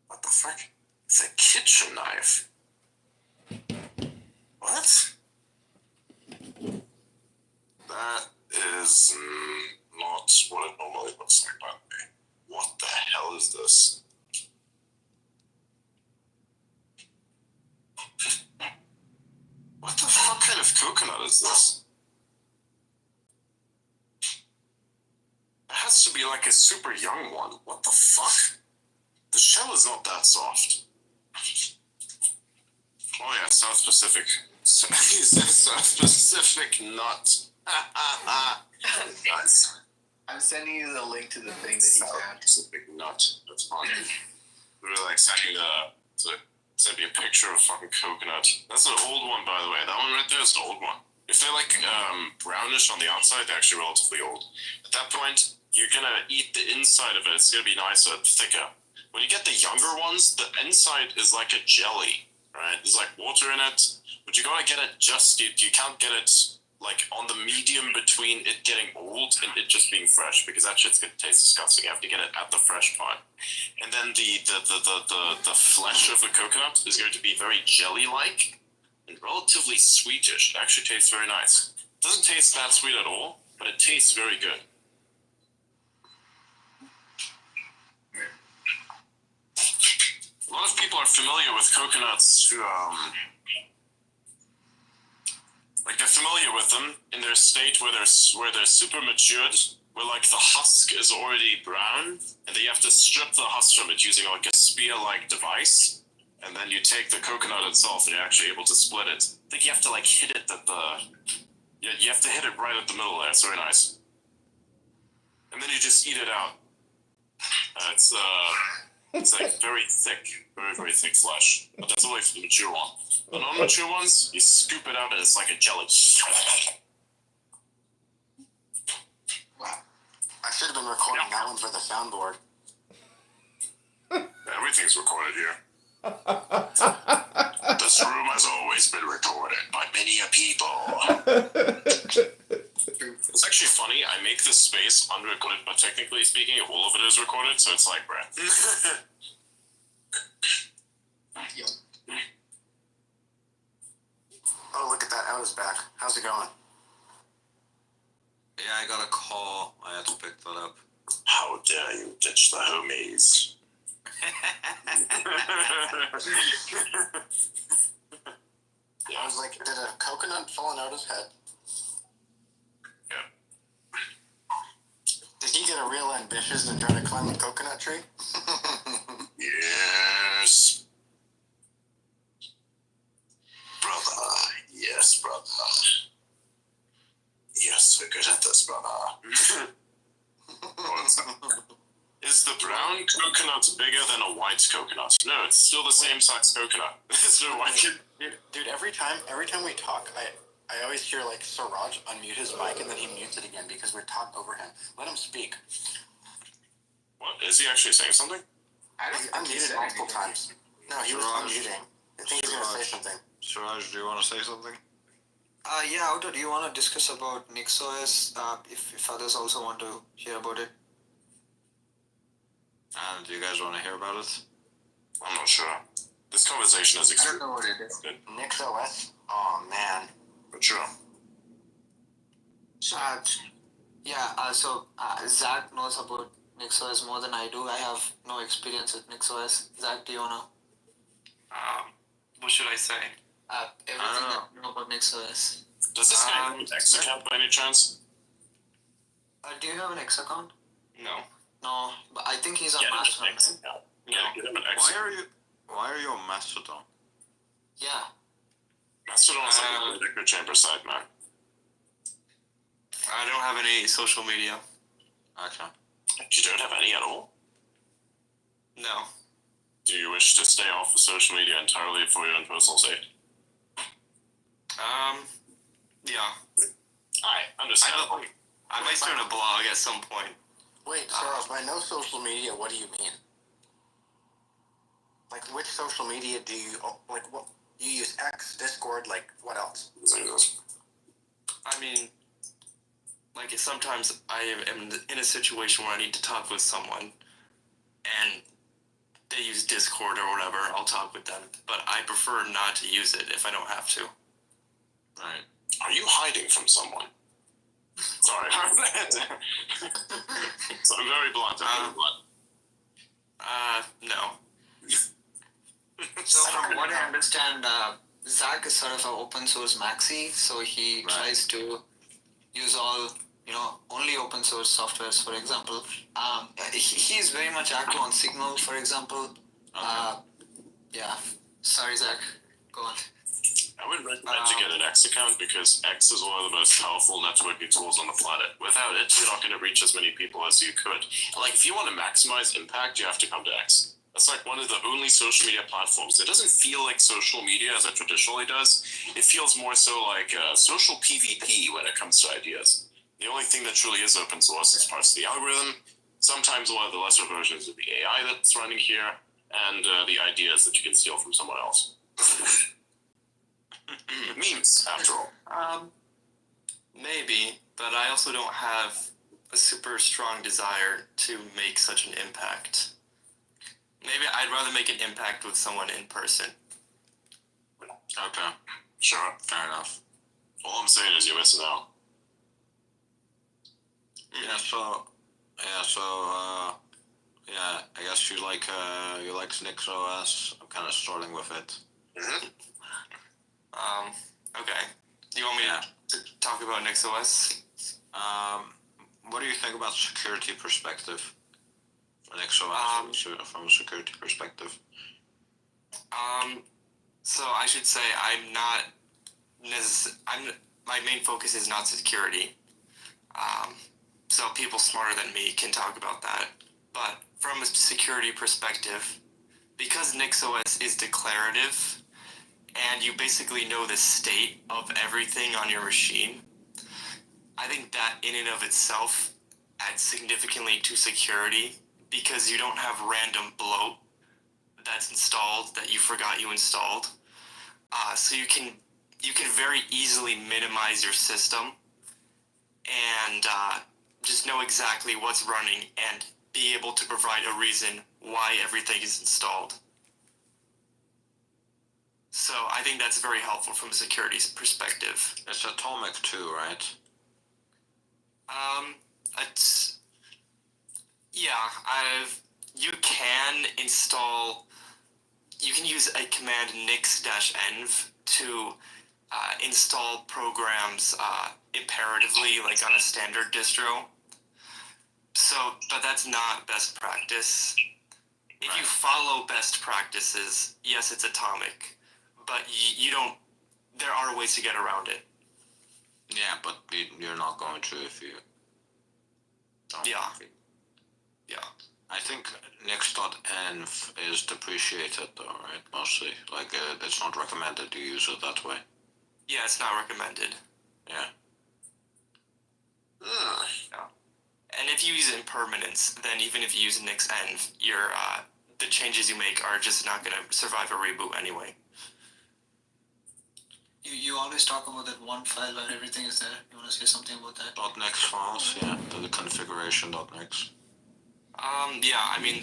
What the frick? It's a kitchen knife. What? That is not what it normally looks like, by the way. What the hell is this? What the fuck kind of coconut is this? It has to be like a super young one. What the fuck? The shell is not that soft. Oh yeah, South Pacific. South Pacific nut. Nice. I'm sending you the link to the thing that he South found. Pacific nut. That's fine. Really like send me a picture of fucking coconut. That's an old one, by the way. That one right there is an old one. If they're like brownish on the outside, they're actually relatively old. At that point, you're gonna eat the inside of it. It's gonna be nicer, thicker. When you get the younger ones, the inside is like a jelly, right? There's like water in it, but you gotta get it just. You can't get it like on the medium between it getting old and it just being fresh, because that shit's gonna taste disgusting. You have to get it at the fresh part. And then the flesh of the coconut is going to be very jelly-like and relatively sweetish. It actually tastes very nice. It doesn't taste that sweet at all, but it tastes very good. A lot of people are familiar with coconuts who, like they're familiar with them in their state where they're super matured, where like the husk is already brown, and then you have to strip the husk from it using like a spear-like device, and then you take the coconut itself and you're actually able to split it. I think you have to like hit it you have to hit it right at the middle there. It's very nice. And then you just eat it out. It's like very thick, very thick flesh. But that's only for the mature one. The non-mature ones, you scoop it out and it's like a jelly. Wow. I should have been recording that one for the soundboard. Everything's recorded here. This room has always been recorded by many a people. It's actually funny, I make this space unrecorded, but technically speaking, all of it is recorded, so it's like, bruh. Oh, look at that. Out is back. How's it going? Yeah, I got a call. I had to pick that up. How dare you ditch the homies? I was like, did a coconut fall out his head? Yeah. Did he get a real ambitious and try to climb a coconut tree? Yes. Brother. Yes, brother. Yes, we're good at this, brother. Is the brown coconut bigger than a white coconut? No, it's still the same size coconut. There's no white. Dude, every time we talk, I always hear like Siraj unmute his mic and then he mutes it again because we're talking over him. Let him speak. What? Is he actually saying something? I don't He think he unmuted said multiple anything. times. No, he was Siraj. unmuting. I think he's gonna say something. Siraj, do you want to say something? Yeah, Otto, do you want to discuss about NixOS if others also want to hear about it? And do you guys want to hear about it? I'm not sure. This conversation is I don't extremely know what it is. good. NixOS? Oh man. But sure. So Zach knows about NixOS more than I do. I have no experience with NixOS. Zach, do you want to? What should I say? Everything that you know about NixOS. Does this guy have an X account by any chance? Do you have an X account? No. No, but I think he's on Get him an Mastodon, X right? account. Yeah, get him an X Why account. are you on Mastodon? Yeah. Mastodon is like an echo chamber site, man. I don't have any social media. Okay. You don't have any at all? No. Do you wish to stay off of social media entirely for your own personal safety? Yeah. Understandable. I might start a blog at some point. Wait, Siraj, by no social media, what do you mean? Like, which social media do you, like, what, you use X, Discord, like, what else? I mean, like sometimes I am in a situation where I need to talk with someone, and they use Discord or whatever. I'll talk with them, but I prefer not to use it if I don't have to. Right. Are you hiding from someone? Sorry. So I'm very blunt. No. So from what I understand, Zach is sort of an open source maxi, so he tries to use all, only open source softwares, for example. He's very much active on Signal, for example. Yeah. Sorry, Zach. Go on. I would recommend you get an X account because X is one of the most powerful networking tools on the planet. Without it, you're not going to reach as many people as you could. Like, if you want to maximize impact, you have to come to X. That's like one of the only social media platforms. It doesn't feel like social media as it traditionally does. It feels more so like social PvP when it comes to ideas. The only thing that truly is open source is parts of the algorithm, sometimes one of the lesser versions of the AI that's running here, and the ideas that you can steal from someone else. Memes, after all. Maybe, but I also don't have a super strong desire to make such an impact. Maybe I'd rather make an impact with someone in person. Okay. Sure. Fair enough. All I'm saying is you're missing out. I guess you like NixOS. I'm kind of starting with it. Mm-hmm. Okay. Do you want me to talk about NixOS? What do you think about security perspective? NixOS from a security perspective. So I should say my main focus is not security. So people smarter than me can talk about that. But from a security perspective, because NixOS is declarative, and you basically know the state of everything on your machine, I think that in and of itself adds significantly to security because you don't have random bloat that's installed that you forgot you installed. So you can very easily minimize your system and just know exactly what's running and be able to provide a reason why everything is installed. So I think that's very helpful from a security perspective. It's Atomic too, right? It's yeah. You can install. You can use a command nix-env to install programs imperatively, like on a standard distro. So, but that's not best practice. If you follow best practices, yes, it's atomic, but you don't. There are ways to get around it. Yeah, but you're not going to if you don't. Yeah. Yeah. I think nix.env is depreciated though, right? Mostly. Like, it's not recommended to use it that way. Yeah, it's not recommended. Yeah. Yeah. And if you use impermanence, then even if you use nix-env, your the changes you make are just not going to survive a reboot anyway. You always talk about that one file where everything is there. You want to say something about that? .nix files, yeah. The configuration.nix. Yeah, I mean,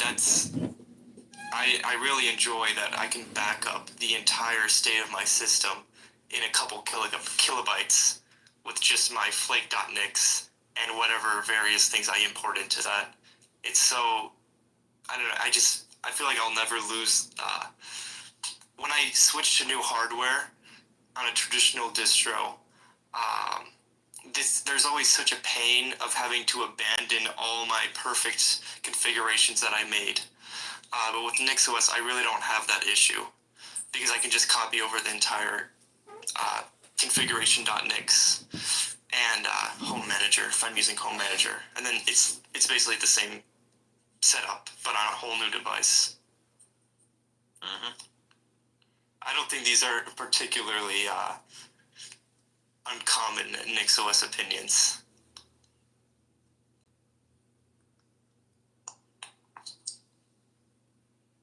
I really enjoy that I can back up the entire state of my system in a couple kilobytes with just my flake.nix and whatever various things I import into that. It's so, I don't know, I feel like I'll never lose, when I switch to new hardware on a traditional distro, there's always such a pain of having to abandon all my perfect configurations that I made. But with NixOS, I really don't have that issue because I can just copy over the entire configuration.nix and Home Manager if I'm using Home Manager, and then it's basically the same setup but on a whole new device. I don't think these are particularly uncommon NixOS opinions.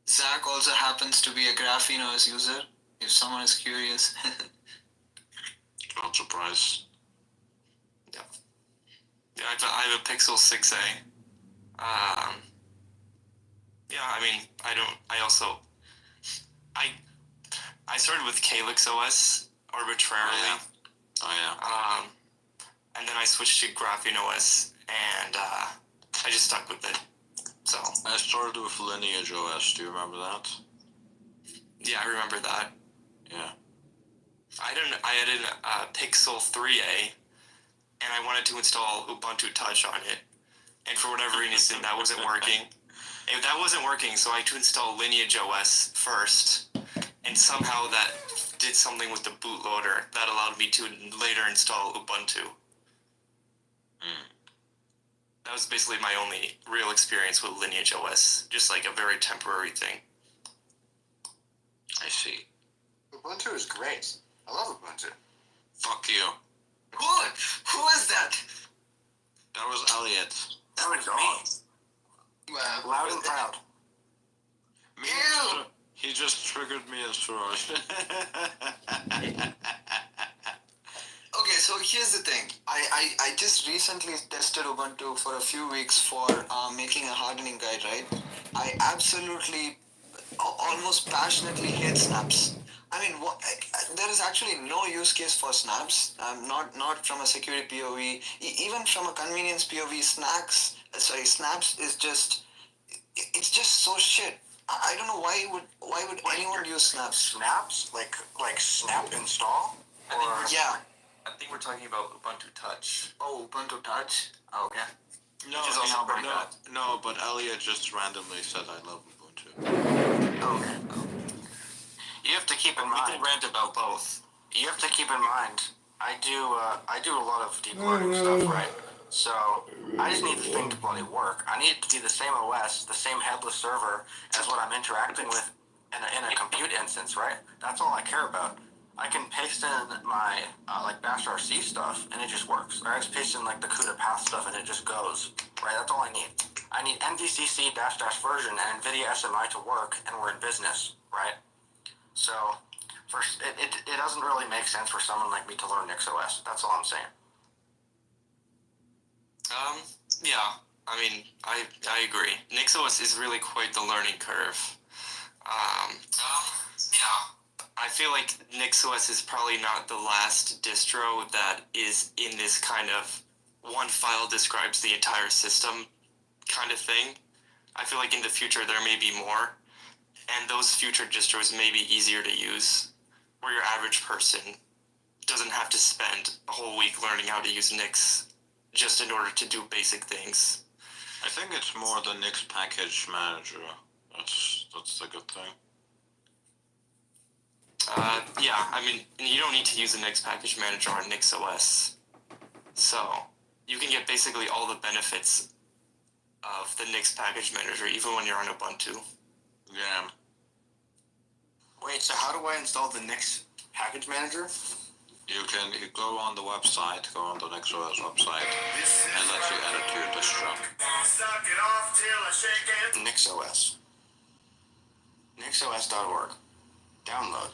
Zach also happens to be a Graphene OS user, if someone is curious. Not surprised. Yeah. Yeah, I have a Pixel 6a. Yeah, I mean, I started with Calyx OS arbitrarily. Oh yeah. And then I switched to Graphene OS, and I just stuck with it. So I started with Lineage OS. Do you remember that? yeah, I remember that. Yeah. I had a Pixel 3a, and I wanted to install Ubuntu Touch on it, and for whatever reason that wasn't working. And that wasn't working, so I had to install Lineage OS first, and somehow that did something with the bootloader that allowed me to later install Ubuntu. That was basically my only real experience with Lineage OS, just like a very temporary thing. I see. Ubuntu is great. I love Ubuntu. Fuck you. Who is that? That was Elliot. That was me. Wow. Loud and proud. Me? He just triggered me as Suraj. Okay, so here's the thing. I just recently tested Ubuntu for a few weeks for making a hardening guide, right? I absolutely, almost passionately hate snaps. I mean, there is actually no use case for snaps. Not from a security POV, even from a convenience POV. Snaps is just, it's just so shit. I don't know why would anyone use snaps? Snaps? Like snap install? Or Yeah. I think we're talking about Ubuntu Touch. Oh, Ubuntu Touch. Oh, okay. No, Which is also pretty bad. no, but Elliot just randomly said I love Ubuntu. Okay. You have to keep in We mind. can rant about both. You have to keep in mind. I do a lot of deep learning stuff, right? So I just need the thing to bloody work. I need it to be the same OS, the same headless server as what I'm interacting with in a compute instance, right? That's all I care about. I can paste in my like bash RC stuff and it just works. Or I just paste in like the CUDA path stuff and it just goes. Right? That's all I need. I need NVCC -- version and NVIDIA SMI to work, and we're in business, right? So first, it doesn't really make sense for someone like me to learn NixOS. That's all I'm saying. Yeah, I mean, I agree. NixOS is really quite the learning curve. Yeah. I feel like NixOS is probably not the last distro that is in this kind of one file describes the entire system kind of thing. I feel like in the future there may be more, and those future distros may be easier to use, where your average person doesn't have to spend a whole week learning how to use Nix just in order to do basic things. I think it's more the Nix package manager. That's the good thing. Yeah, I mean, you don't need to use the Nix package manager on Nix OS. So, you can get basically all the benefits of the Nix package manager even when you're on Ubuntu. Yeah. Wait, so how do I install the Nix package manager? You go on the website, go on the NixOS website, and let you add it to your distro. NixOS. NixOS.org. Download.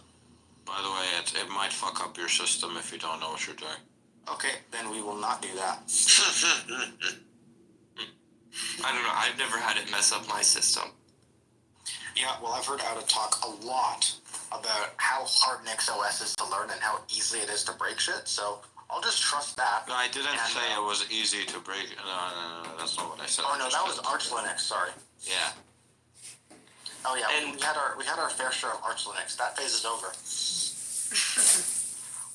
By the way, it might fuck up your system if you don't know what you're doing. Okay, then we will not do that. I don't know, I've never had it mess up my system. Yeah, well, I've heard Outa talk a lot about how hard NixOS is to learn and how easy it is to break shit, so I'll just trust that. No, I didn't say it was easy to break. No, that's not what I said. Oh no, that was Arch Linux, sorry. Yeah. Oh yeah, And- we had our fair share of Arch Linux. That phase is over.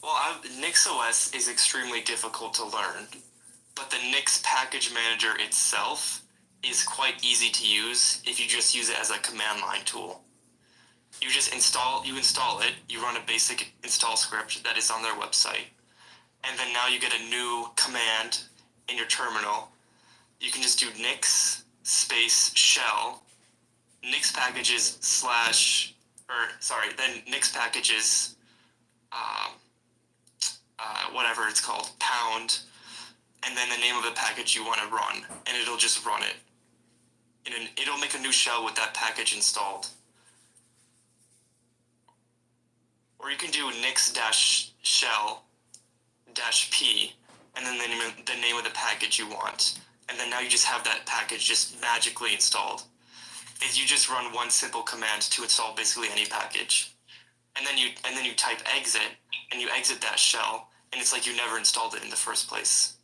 Well, NixOS is extremely difficult to learn, but the Nix package manager itself is quite easy to use if you just use it as a command line tool. You just install it, you run a basic install script that is on their website, and then now you get a new command in your terminal. You can just do nix space shell, nix packages then nix packages, whatever it's called, pound, and then the name of the package you want to run, and it'll just run it. And it'll make a new shell with that package installed. Or you can do nix-shell-p, and then the name of the package you want. And then now you just have that package just magically installed. Is you just run one simple command to install basically any package. And then you type exit, and you exit that shell, and it's like you never installed it in the first place.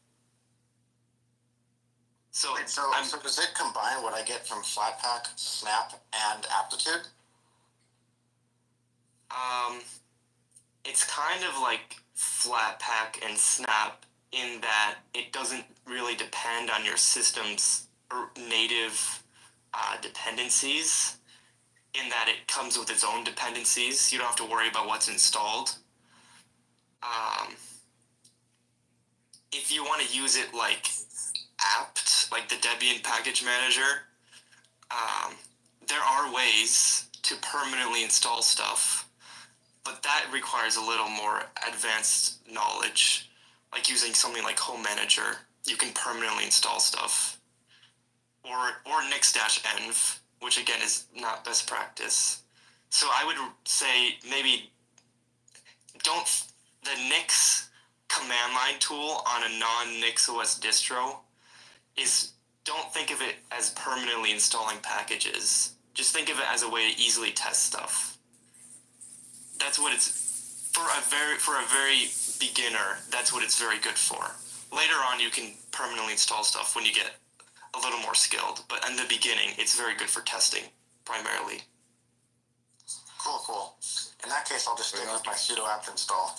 So, Wait, so does it combine what I get from Flatpak, Snap, and Aptitude? It's kind of like Flatpak and Snap in that it doesn't really depend on your system's native dependencies, in that it comes with its own dependencies. You don't have to worry about what's installed. If you want to use it like apt, like the Debian package manager, there are ways to permanently install stuff, but that requires a little more advanced knowledge. Like using something like Home Manager, you can permanently install stuff. Or nix-env, which again is not best practice. So I would say maybe the Nix command line tool on a non-NixOS distro don't think of it as permanently installing packages. Just think of it as a way to easily test stuff. That's what it's for a very beginner. That's what it's very good for. Later on, you can permanently install stuff when you get a little more skilled. But in the beginning, it's very good for testing primarily. Cool. In that case, I'll just stick with my sudo apt install.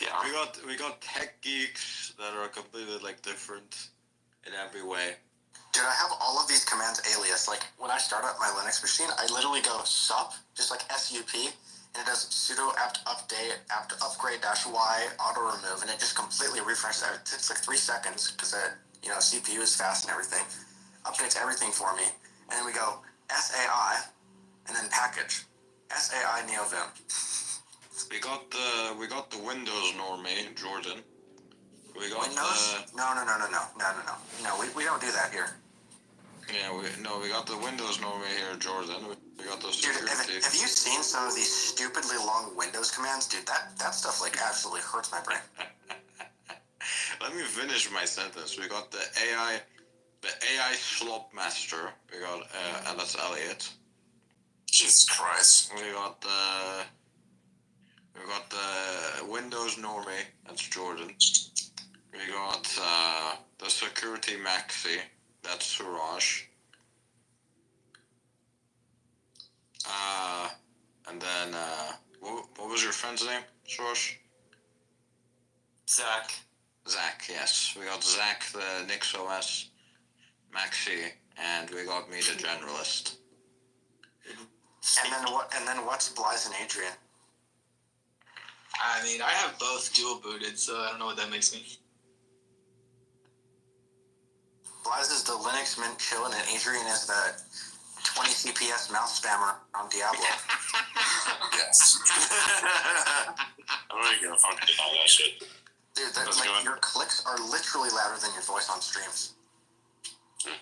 Yeah. We got tech geeks that are completely like different in every way. Dude, I have all of these commands alias. Like, when I start up my Linux machine, I literally go sup, just like SUP, and it does sudo apt update, apt upgrade -y, auto remove, and it just completely refreshes it. It takes like 3 seconds, because CPU is fast and everything. Updates everything for me. And then we go SAI, and then package. SAI NeoVim. We got the Windows normie, Jordan. We got Windows? No. We don't do that here. We got the Windows normie here, Jordan. We got those Dude, security. have you seen some of these stupidly long Windows commands? Dude, that stuff like absolutely hurts my brain. Let me finish my sentence. We got the AI slop master. We got that's Elliot. Jesus Christ. We got the Windows normie. That's Jordan. We got the security maxi. That's Suraj. And then what was your friend's name, Suraj? Zach. Zach. Yes, we got Zach, the NixOS maxi, and we got me, the generalist. And then what's Blythe and Adrian? I mean, I have both dual booted, so I don't know what that makes me. Blythe is the Linux Mint chillin', and Adrian is the 20 CPS mouth spammer on Diablo. Yes. I'm really gonna fucking all that shit. Dude, How's it like, going? your clicks are literally louder than your voice on streams. Hey,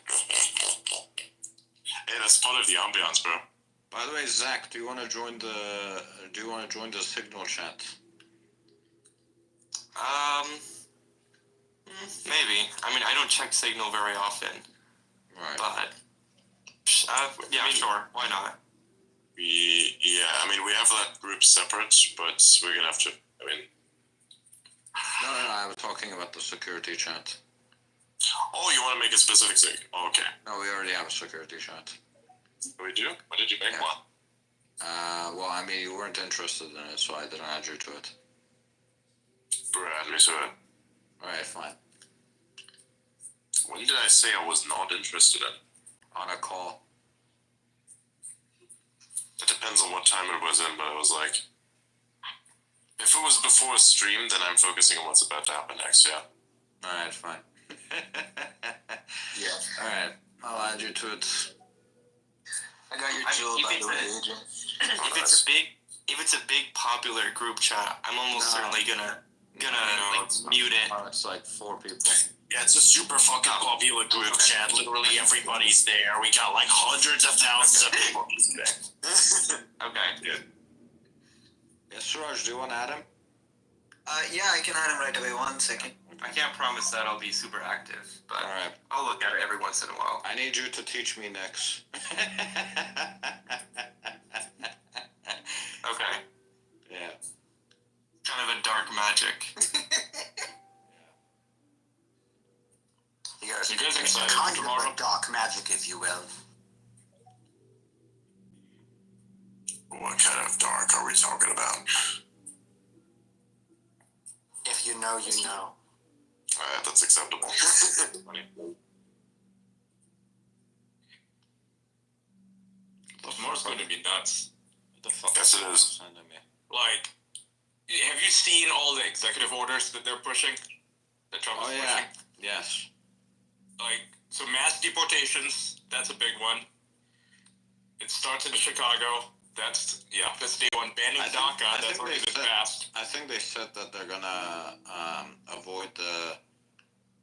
that's part of the ambiance, bro. By the way, Zach, do you want to join the Signal chat? Maybe. I mean, I don't check Signal very often, Right. but yeah, sure. Why not? Yeah, I mean, we have that group separate, but we're gonna have to. I mean, No, I was talking about the security chat. oh, you want to make a specific thing? Oh, okay, No, we already have a security chat. we do. When did you make Yeah. one? Well, I mean, you weren't interested in it, so I didn't add you to it. Brad, me too. Alright, fine. When did I say I was not interested in? On a call. It depends on what time it was in, but it was like, if it was before a stream, then I'm focusing on what's about to happen next. Yeah. Alright, fine. Yeah. Alright, I'll add you to it. I got your I- jewel, you by think the way, that- Adrian. If it's a big popular group chat, I'm almost No. certainly gonna No, like mute it. It's like 4 people. Yeah, it's a super fucking popular group chat. Literally everybody's there. We got like hundreds of thousands of people today. Okay. Good. Yes, Suraj, do you want to add him? Yeah, I can add him right away. 1 second. I can't promise that I'll be super active, but Alright, I'll look at it every once in a while. I need you to teach me Nix. Okay. Yeah. Kind of a dark magic. You guys, You guys it's excited a for kind tomorrow? of dark magic, if you will. What kind of dark are we talking about? If you know, you know. That's acceptable. Tomorrow's going to be nuts. What the fuck Yes, it is. sending me? Like, have you seen all the executive orders that they're pushing? That Trump Oh is yeah, pushing? yes. Like, so mass deportations, that's a big one. It starts in Chicago. That's day one. Banning I think- DACA, I that's think already they been said- passed. I think they said that they're gonna avoid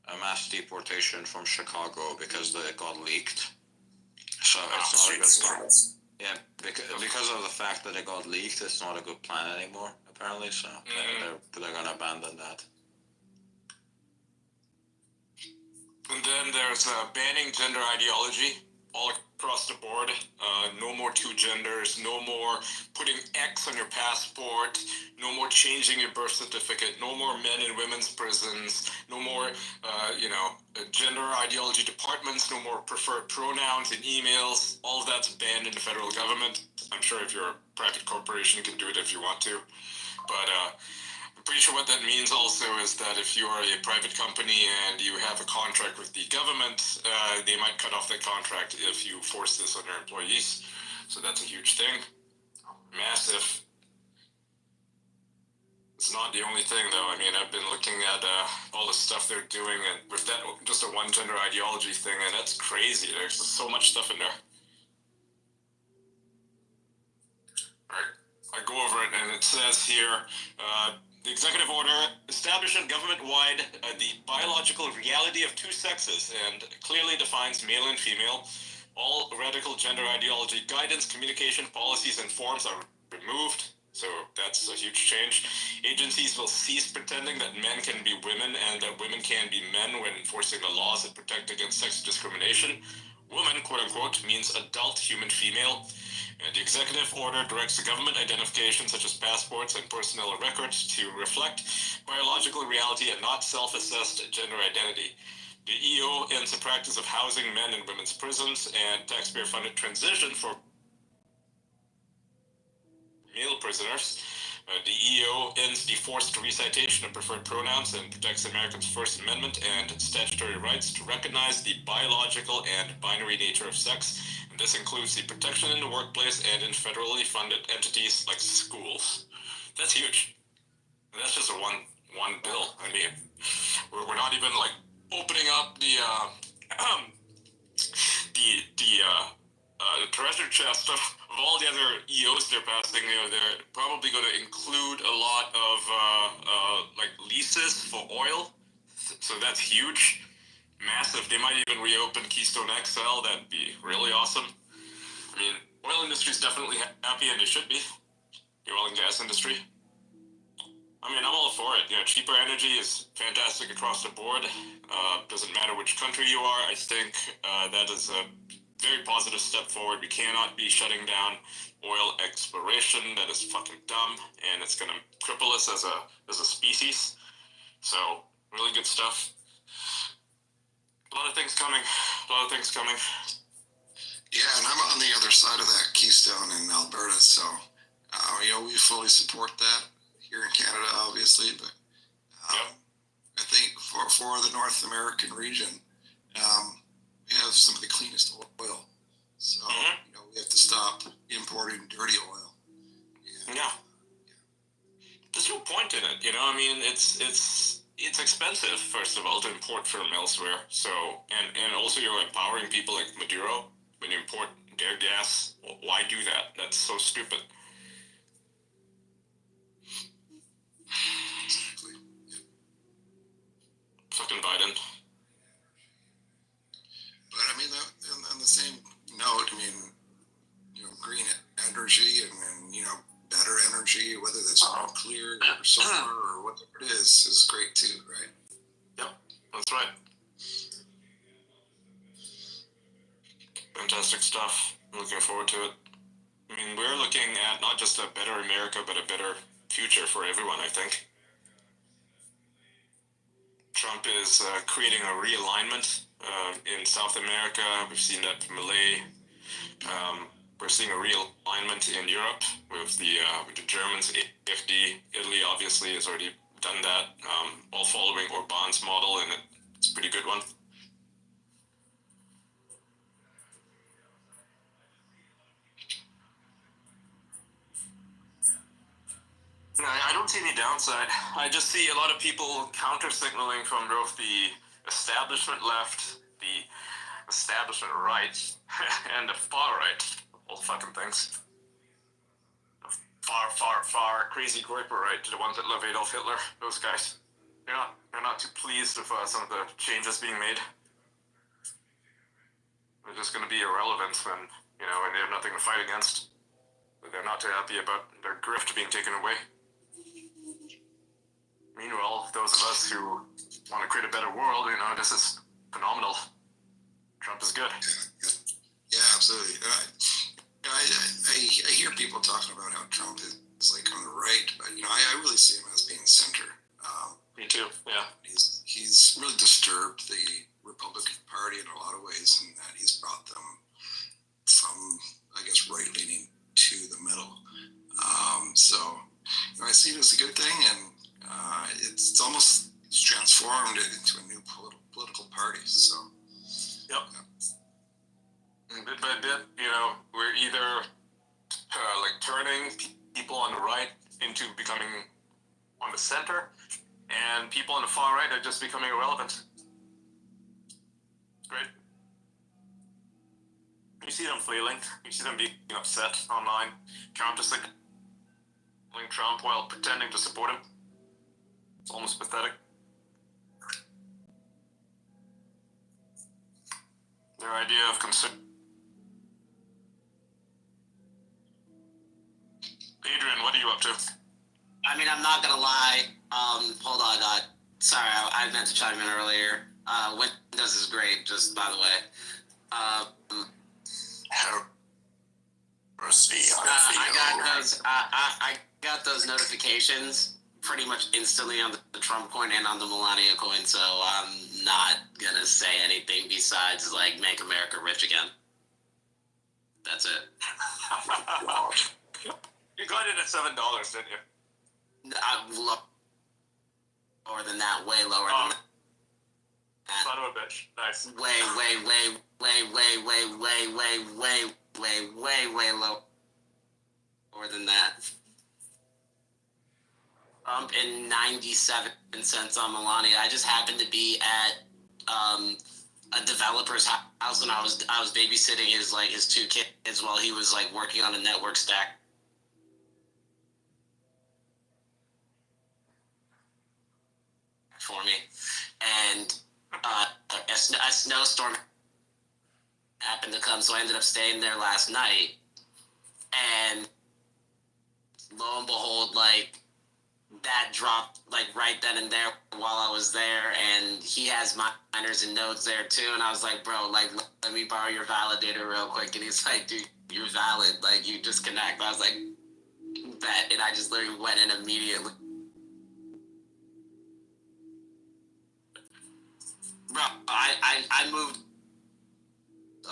a mass deportation from Chicago because they got leaked. So it's not a good plan. Yeah, because of the fact that it got leaked, it's not a good plan anymore, apparently, so they're gonna abandon that. And then there's banning gender ideology all across the board. No more two genders, no more putting X on your passport, no more changing your birth certificate, no more men in women's prisons, no more, gender ideology departments, no more preferred pronouns in emails. All of that's banned in the federal government. I'm sure if you're a private corporation, you can do it if you want to. But I'm pretty sure what that means also is that if you are a private company and you have a contract with the government, they might cut off that contract if you force this on your employees. So that's a huge thing. Massive. It's not the only thing, though. I mean, I've been looking at all the stuff they're doing, and with that, just a one gender ideology thing, and that's crazy. There's just so much stuff in there. Alright, I go over it, and it says here, the executive order establishing government-wide the biological reality of two sexes and clearly defines male and female. All radical gender ideology guidance, communication, policies, and forms are removed. So that's a huge change. Agencies will cease pretending that men can be women and that women can be men when enforcing the laws that protect against sex discrimination. woman, quote unquote, means adult human female. And the executive order directs the government identification such as passports and personnel records to reflect biological reality and not self-assessed gender identity. The EO ends the practice of housing men in women's prisons and taxpayer-funded transition for male prisoners. The EO ends the forced recitation of preferred pronouns and protects Americans' First Amendment and statutory rights to recognize the biological and binary nature of sex. And this includes the protection in the workplace and in federally funded entities like schools. That's huge. That's just a one bill. I mean, we're not even like opening up the treasure chest of all the other EOs they're passing. You know, they're probably going to include a lot of like leases for oil, so that's huge, massive. They might even reopen Keystone XL. That'd be really awesome. I mean, oil industry's definitely happy, and they should be. The oil and gas industry. I mean, I'm all for it. You know, cheaper energy is fantastic across the board. Doesn't matter which country you are. I think that is a very positive step forward. We cannot be shutting down oil exploration. That is fucking dumb, and it's gonna cripple us as a species. So, really good stuff. A lot of things coming. Yeah, and I'm on the other side of that Keystone in Alberta, so we fully support that here in Canada, obviously, but I think for the North American region, we have some of the cleanest oil, so we have to stop importing dirty oil. Yeah. There's no point in it, you know. I mean, it's expensive, first of all, to import from elsewhere. So, and also you're empowering people like Maduro when you import their gas. Why do that? That's so stupid. Exactly. Yeah. Fucking Biden. But I mean, on the same note, I mean, green energy and better energy, whether that's nuclear or solar or whatever it is great too, right? Yep, that's right. Fantastic stuff. I'm looking forward to it. I mean, we're looking at not just a better America, but a better future for everyone, I think. Trump is creating a realignment in South America. We've seen that from Malay. We're seeing a realignment in Europe with the Germans, AfD. Italy obviously has already done that, all following Orban's model, and it's a pretty good one. I don't see any downside. I just see a lot of people counter-signaling from both the establishment left, the establishment right, and the far right. All fucking things. The far crazy corporate right, the ones that love Adolf Hitler. Those guys. They're not too pleased with some of the changes being made. They're just going to be irrelevant when they have nothing to fight against. They're not too happy about their grift being taken away. Meanwhile, those of us who want to create a better world, this is phenomenal. Trump is good. Yeah, absolutely. I hear people talking about how Trump is like on the right, but I really see him as being center. Me too. Yeah. He's really disturbed the Republican Party in a lot of ways, and that he's brought them from, I guess, right leaning to the middle. So I see it as a good thing, and it's almost transformed it into a new political party. So. Yep. Bit by bit, we're either turning people on the right into becoming on the center, and people on the far right are just becoming irrelevant. Great. You see them flailing. You see them being upset online, counter-signaling Trump while pretending to support him. It's almost pathetic. Their idea of concern. Adrian, what are you up to? I mean, I'm not gonna lie. Hold on. Sorry, I meant to chime in earlier. Windows is great, just by the way. I got those notifications pretty much instantly on the Trump coin and on the Melania coin, so I'm not gonna say anything besides like make America rich again. That's it. You got it at $7, didn't you? Lower than that, way lower than that. Son of a bitch. Nice. Way lower than that. Trump in 97 cents on Melania. I just happened to be at a developer's house when I was babysitting his two kids while he was like working on a network stack. For me, and a snowstorm happened to come, so I ended up staying there last night, and lo and behold, like that dropped like right then and there while I was there, and he has miners and nodes there too, and I was like, bro, like let me borrow your validator real quick, and he's like, dude, you're valid, like you just connect. I was like, bet, and I just literally went in immediately. Bro, I moved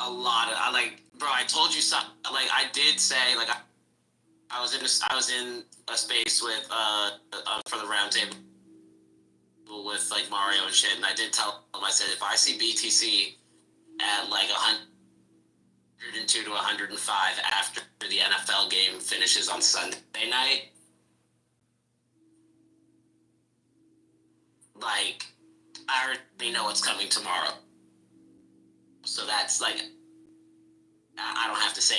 a lot. I told you something. Like I did say, like I was in a space with for the round table with like Mario and shit, and I did tell him, I said, if I see BTC at like 102 to 105 after the NFL game finishes on Sunday night, like I already know what's coming tomorrow. So that's like, I don't have to say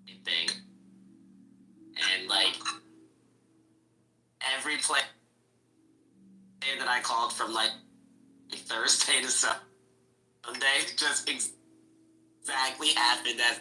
anything. And like, every play that I called from like Thursday to Sunday just exactly happened as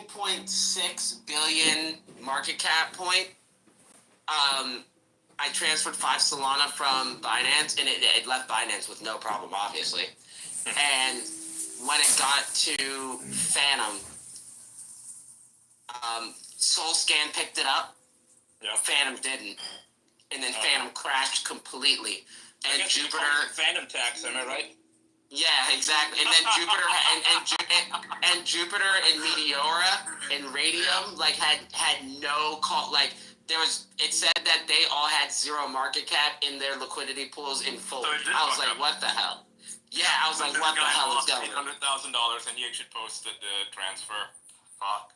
2.6 billion market cap point, I transferred 5 Solana from Binance, and it left Binance with no problem, obviously. And when it got to Phantom, SoulScan picked it up. Yeah. Phantom didn't, and then Phantom crashed completely. And Jupiter, Phantom tax, am I right? yeah, exactly. And then Jupiter and Jupiter and Meteora and Radium like had no call. Like there was, it said that they all had zero market cap in their liquidity pools in full. So it did I was fuck like, up. what the hell? Yeah, I was like, what the hell is going on? $800,000 and he actually posted the transfer. Fuck.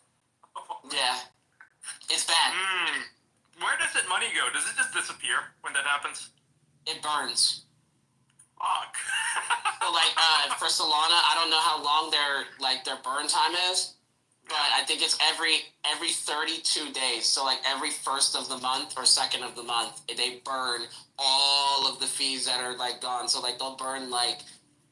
Yeah, it's bad. Where does that money go? Does it just disappear when that happens? It burns. Fuck. So like for Solana, I don't know how long their burn time is, but I think it's every 32 days. So like every first of the month or second of the month, they burn all of the fees that are like gone. So like they'll burn like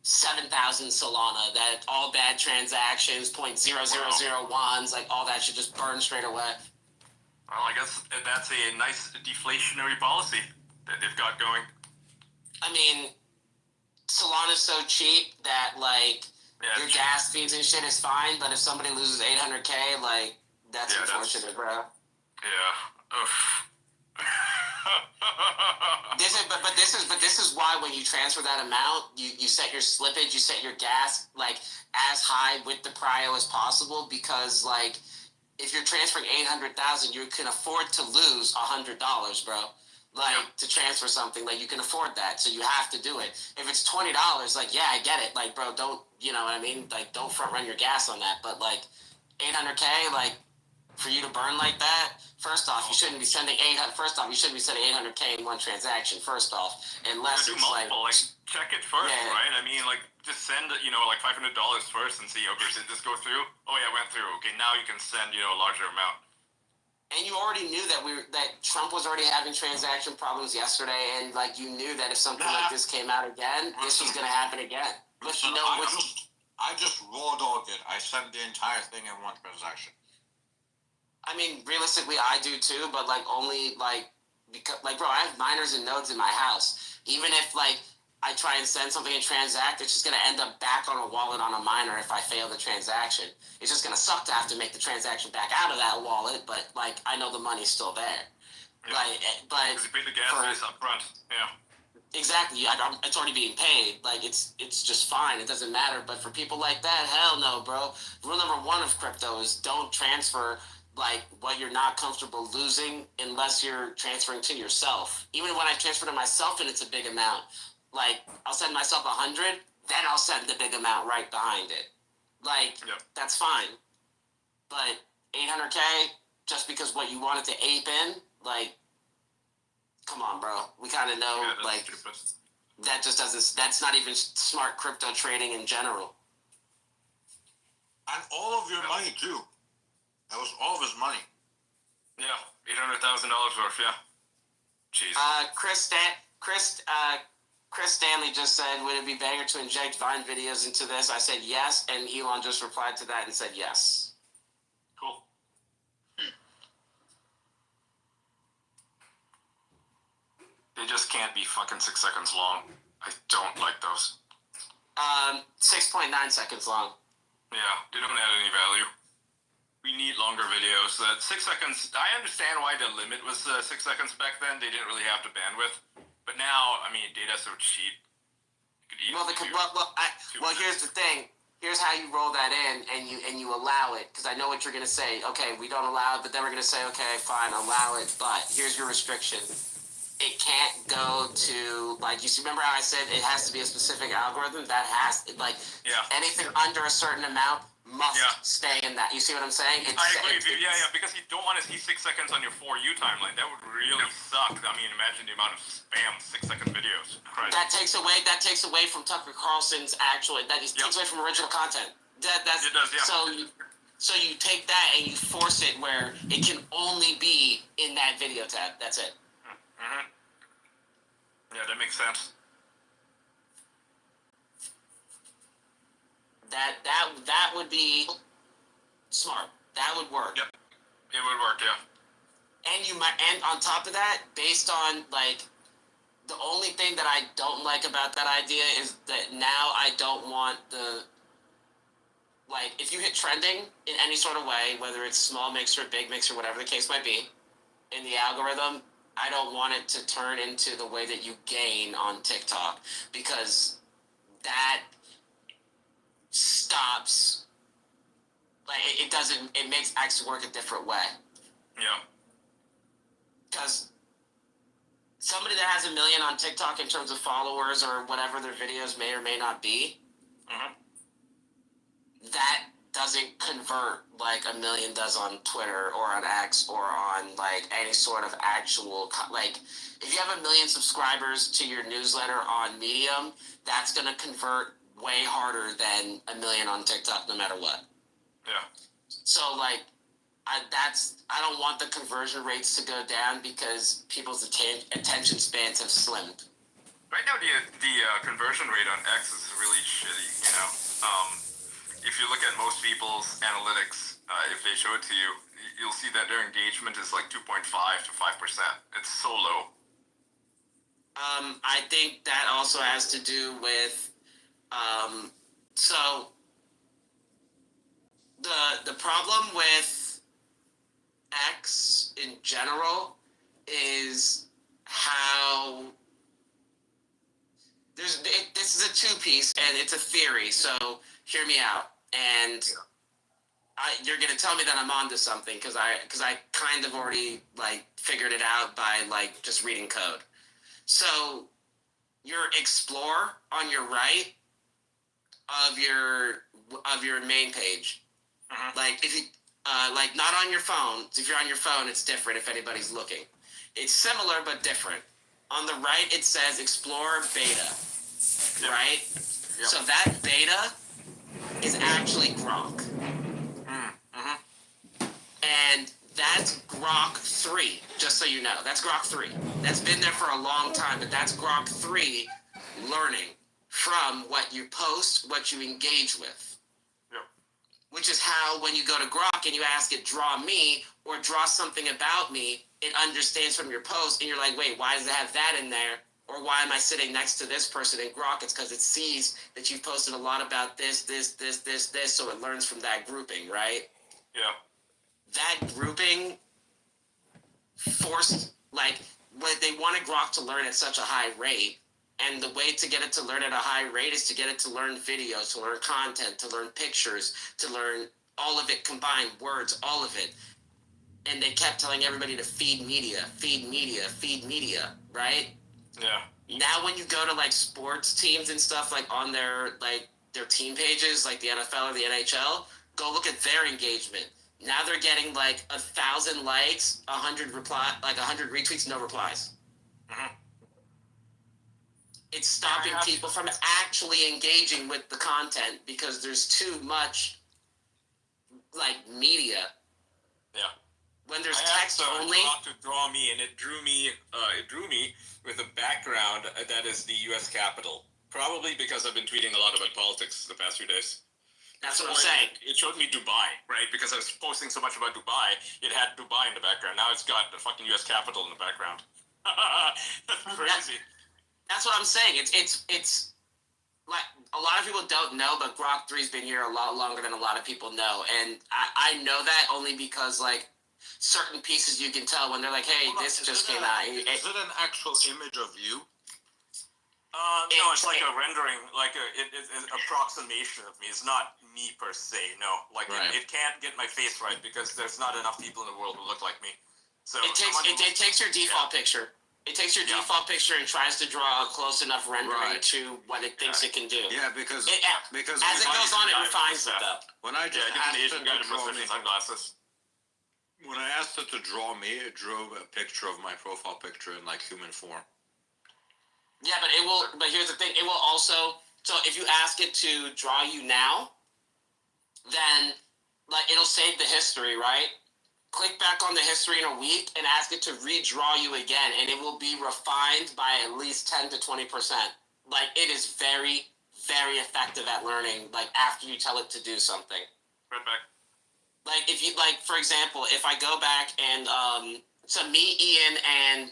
7,000 Solana. That all bad transactions, 0.0001s, like all that should just burn straight away. Well, I guess that's a nice deflationary policy that they've got going. I mean, Solana's so cheap that like your gas fees and shit is fine, but if somebody loses 800K, like that's unfortunate, bro. Yeah. This is why when you transfer that amount, you set your slippage, you set your gas like as high with the prio as possible, because like if you're transferring 800,000, you can afford to lose $100, bro. Like to transfer something, like you can afford that, so you have to do it. If it's $20, like yeah, I get it, like bro, don't, you know what I mean? Like don't front run your gas on that, but like 800K, like for you to burn like that, first off, you shouldn't be sending 800K in one transaction. First off, unless do it's multiple, like check it first, Yeah. right? I mean, like just send like $500 first and see, okay, did this go through? Oh yeah, it went through. Okay, now you can send a larger amount. And you already knew that Trump was already having transaction problems yesterday, and like you knew that if something like this came out again, this was gonna happen again. But you know, I just raw dogged it. I sent the entire thing in one transaction. I mean, realistically, I do too, but like only like because like bro, I have miners and nodes in my house. Even if like I try and send something and transact, it's just gonna end up back on a wallet on a miner if I fail the transaction. It's just gonna suck to have to make the transaction back out of that wallet, but like I know the money's still there. Yeah. Like, but Because you pay the gas fees up front. Yeah. exactly, it's already being paid. Like it's just fine. It doesn't matter. But for people like that, hell no, bro. Rule number 1 of crypto is don't transfer like what you're not comfortable losing unless you're transferring to yourself. Even when I transfer to myself and it's a big amount, like I'll send myself 100, then I'll send the big amount right behind it. Like that's fine. But 800K just because what you wanted to ape in, like, come on, bro. We kind of know, like, that just doesn't. That's not even smart crypto trading in general. And all of your money too. That was all of his money. Yeah, $800,000 worth. Yeah. Jeez. Chris Stanley just said, would it be better to inject Vine videos into this? I said yes, and Elon just replied to that and said yes. Cool. They just can't be fucking 6 seconds long. I don't like those. 6.9 seconds long. Yeah, they don't add any value. We need longer videos. 6 seconds, I understand why the limit was 6 seconds back then. They didn't really have the bandwidth. But now, I mean, data's so cheap. Well, here's the thing. Here's how you roll that in, and you allow it. Because I know what you're gonna say. Okay, we don't allow it, but then we're gonna say, okay, fine, allow it. But here's your restriction. It can't go to like you see. Remember how I said it has to be a specific algorithm? That has anything under a certain amount must stay in that. You see what I'm saying? I agree with you. Yeah, because you don't want to see 6 seconds on your For You timeline. That would really suck. I mean, imagine the amount of spam 6-second videos. Christ. That takes away from Tucker Carlson's takes away from original content. It does, yeah. So you take that and you force it where it can only be in that video tab. That's it. Mm-hmm. Yeah, that makes sense. That would be smart. That would work. Yep. It would work, yeah. And you might, and on top of that, based on like, the only thing that I don't like about that idea is that now I don't want like, if you hit trending in any sort of way, whether it's small mixer, big mixer, whatever the case might be, in the algorithm, I don't want it to turn into the way that you gain on TikTok, because that stops, like, it doesn't, it makes X work a different way. Yeah. Because somebody that has 1 million on TikTok in terms of followers or whatever their videos may or may not be, that doesn't convert like 1 million does on Twitter or on X or on like any sort of actual, like, if you have 1 million subscribers to your newsletter on Medium, that's going to convert way harder than 1 million on TikTok no matter what. Yeah. So like, I don't want the conversion rates to go down because people's attention spans have slimmed. Right now, the conversion rate on X is really shitty, you know? If you look at most people's analytics, if they show it to you, you'll see that their engagement is like 2.5 to 5%. It's so low. I think that also has to do with, so the problem with X in general is how this is a two-piece and it's a theory, so hear me out. And you're gonna tell me that I'm onto something because I kind of already like figured it out by like just reading code. So your explore on your right of your main page, like if you like not on your phone. If you're on your phone, it's different. If anybody's looking, it's similar but different. On the right, it says explore beta, right? Yep. So that beta is actually Grok. And that's Grok 3, just so you know. That's Grok 3. That's been there for a long time, but that's Grok 3 learning from what you post, what you engage with. Yep. Which is how when you go to Grok and you ask it, draw me, or draw something about me, it understands from your post, and you're like, wait, why does it have that in there? Or why am I sitting next to this person in Grok? It's because it sees that you've posted a lot about this, so it learns from that grouping, right? Yeah. That grouping forced, like, when they wanted Grok to learn at such a high rate, and the way to get it to learn at a high rate is to get it to learn videos, to learn content, to learn pictures, to learn all of it combined, words, all of it. And they kept telling everybody to feed media, right? Yeah. Now when you go to like sports teams and stuff, like on their team pages, like the NFL or the NHL, go look at their engagement. Now they're getting like 1,000 likes, 100 retweets, no replies. It's stopping people from actually engaging with the content because there's too much like media. Yeah. When there's I text asked only. Grok to draw me, and it drew me with a background that is the U.S. Capitol. Probably because I've been tweeting a lot about politics the past few days. That's what I'm saying. It showed me Dubai, right? Because I was posting so much about Dubai, it had Dubai in the background. Now it's got the fucking U.S. Capitol in the background. That's crazy. That's what I'm saying. It's like a lot of people don't know, but Grok 3's been here a lot longer than a lot of people know, and I know that only because like certain pieces you can tell when they're like, hey, this just came out. Is it an actual image of you? No, it's like a rendering, like it's an approximation of me. It's not me per se. No, like right. it can't get my face right because there's not enough people in the world who look like me. So it takes your default picture. It takes your default picture and tries to draw a close enough rendering to what it thinks it can do. Yeah, because as it goes on, it refines it though. When I just asked it to draw me, sunglasses. When I asked it to draw me, it drew a picture of my profile picture in like human form. Yeah, but it will. But here's the thing: it will also. So if you ask it to draw you now, then like it'll save the history, right? Click back on the history in a week and ask it to redraw you again, and it will be refined by at least 10 to 20%. Like it is very, very effective at learning. Like after you tell it to do something. Right back. Like if you like, for example, if I go back and so me, Ian, and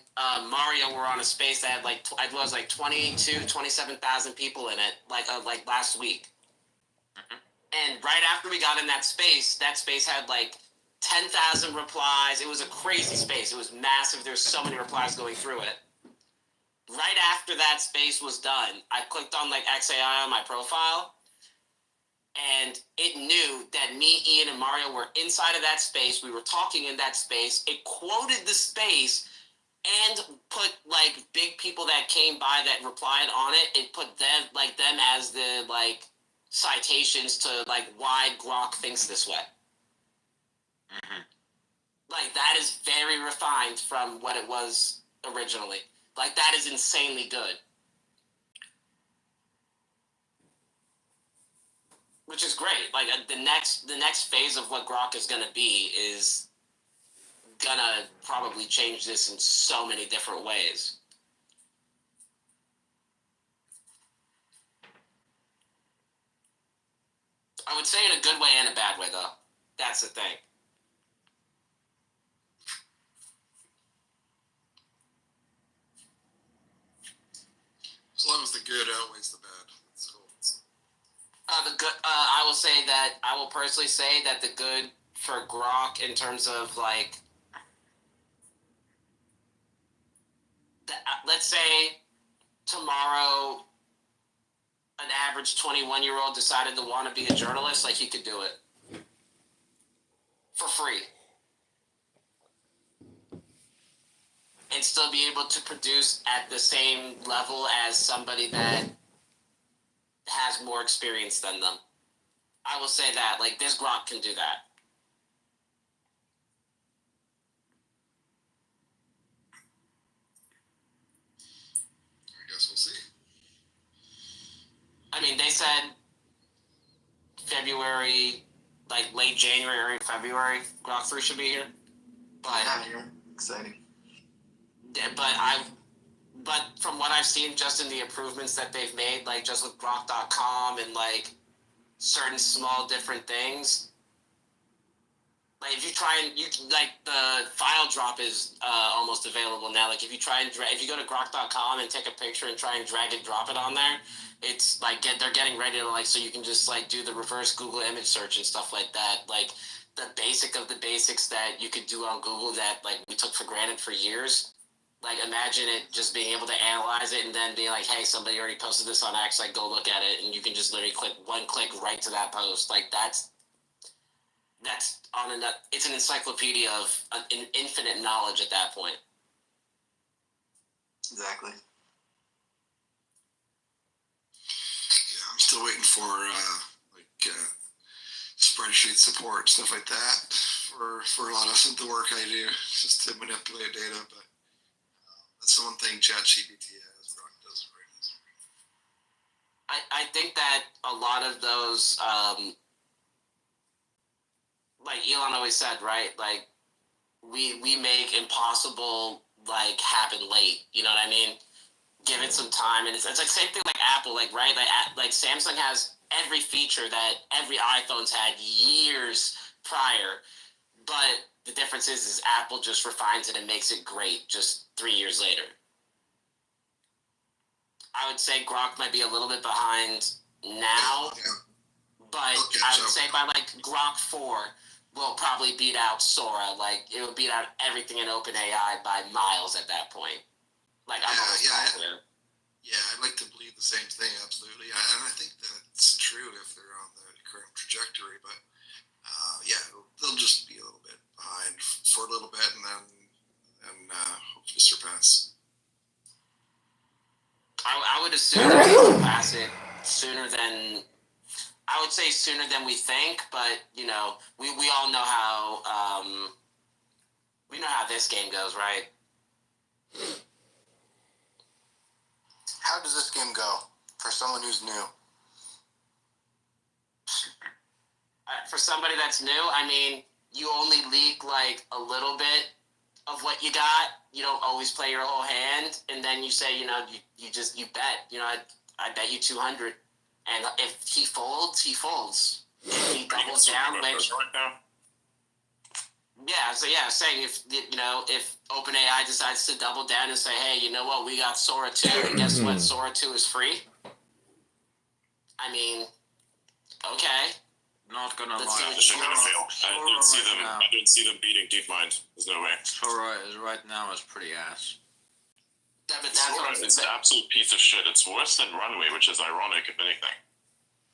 Mario were on a space that had like I was like 27,000 people in it, like last week. And right after we got in that space had like 10,000 replies. It was a crazy space. It was massive. There's so many replies going through it. Right after that space was done, I clicked on like XAI on my profile, and it knew that me, Ian, and Mario were inside of that space. We were talking in that space. It quoted the space and put like big people that came by that replied on it. It put them as the like citations to like why Grok thinks this way. Like that is very refined from what it was originally. Like that is insanely good. Which is great. Like the next phase of what Grok is gonna be is gonna probably change this in so many different ways. I would say in a good way and a bad way, though. That's the thing. As long as the good outweighs the bad. That's cool. The good. I will say that I will personally say that the good for Grok in terms of like, let's say tomorrow an average 21-year-old decided to want to be a journalist, like he could do it for free and still be able to produce at the same level as somebody that has more experience than them. I will say that, like, this Grok can do that. I guess we'll see. I mean, they said February, like late January, February, Grok 3 should be here. But exciting. Yeah, but from what I've seen, just in the improvements that they've made, like just with Grok.com and like certain small different things, like if you try and like the file drop is almost available now. Like if you try and if you go to Grok.com and take a picture and try and drag and drop it on there, it's like they're getting ready to like so you can just like do the reverse Google image search and stuff like that. Like the basic of the basics that you could do on Google that like we took for granted for years. Like imagine it just being able to analyze it and then being like, hey, somebody already posted this on X, like go look at it, and you can just literally click one click right to that post. Like that's on it's an encyclopedia of an infinite knowledge at that point. Exactly. Yeah, I'm still waiting for spreadsheet support, stuff like that for a lot of the work I do, just to manipulate data. But that's the one thing ChatGPT has. Grok doesn't right. I think that a lot of those, like Elon always said, right? Like we make impossible like happen late. You know what I mean? Give it some time, and it's like same thing like Apple, like right? Like Samsung has every feature that every iPhone's had years prior, but the difference is Apple just refines it and makes it great just 3 years later. I would say Grok might be a little bit behind now, but I would say by like Grok 4 will probably beat out Sora. Like it will beat out everything in OpenAI by miles at that point. Like I'm almost positive. Yeah, I'd like to believe the same thing. Absolutely, and I think that's true if they're on the current trajectory. But they'll just be a little bit behind for a little bit, and hopefully surpass. I would assume that we surpass it sooner than. I would say sooner than we think, but you know, we all know how we know how this game goes, right? How does this game go for someone who's new? For somebody that's new, I mean, you only leak like a little bit of what you got. You don't always play your whole hand, and then you say, you know, you bet. You know, I bet you 200, and if he folds, he folds. If he doubles down, which right now. saying if OpenAI decides to double down and say, hey, you know what, we got Sora 2, and guess what, Sora 2 is free. I mean, okay. Not gonna Let's lie. see. They're gonna fail. I don't see them beating DeepMind. There's no way. Sora is right now is pretty ass. Yeah, but that's Sora is an absolute piece of shit. It's worse than Runway, which is ironic, if anything.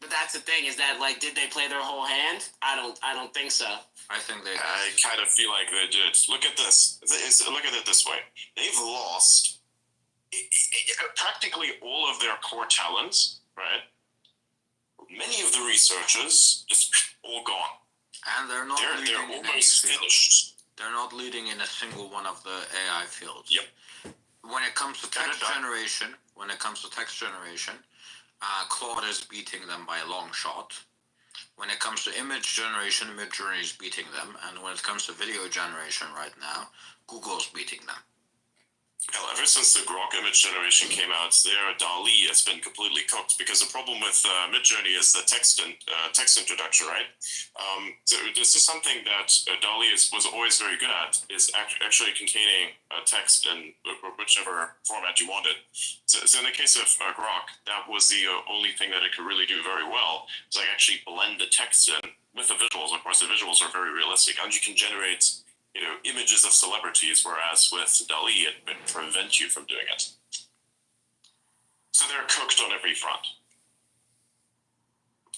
But that's the thing, is that, like, did they play their whole hand? I don't think so. I think they. I kind of feel like they did. Look at this. Look at it this way. They've lost practically all of their core talents, right? Many of the researchers just all gone. And they're not. They're almost finished. They're not leading in a single one of the AI fields. Yep. When it comes to text generation, Claude is beating them by a long shot. When it comes to image generation, Midjourney is beating them, and when it comes to video generation right now, Google's beating them. Hell, ever since the Grok image generation came out, their DALL-E has been completely cooked, because the problem with Midjourney is the text introduction, right? So this is something that DALL-E was always very good at, is actually containing text in whichever format you wanted. So in the case of Grok, that was the only thing that it could really do very well, was like actually blend the text in with the visuals. Of course, the visuals are very realistic, and you can generate images of celebrities, whereas with DALL-E, it would prevent you from doing it. So they're cooked on every front.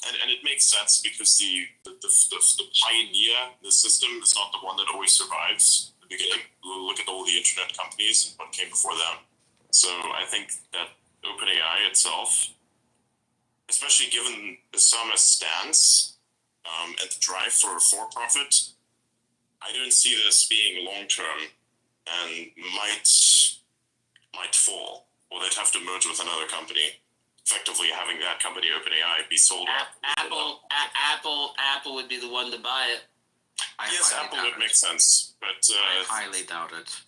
And it makes sense, because the pioneer, the system, is not the one that always survives at the beginning. Look at all the internet companies and what came before them. So I think that OpenAI itself, especially given Osama's stance and the drive for profit, I don't see this being long term, and might fall, or they'd have to merge with another company, effectively having that company OpenAI be sold out. Apple would be the one to buy it. Yes, Apple would make sense, but I highly doubt it.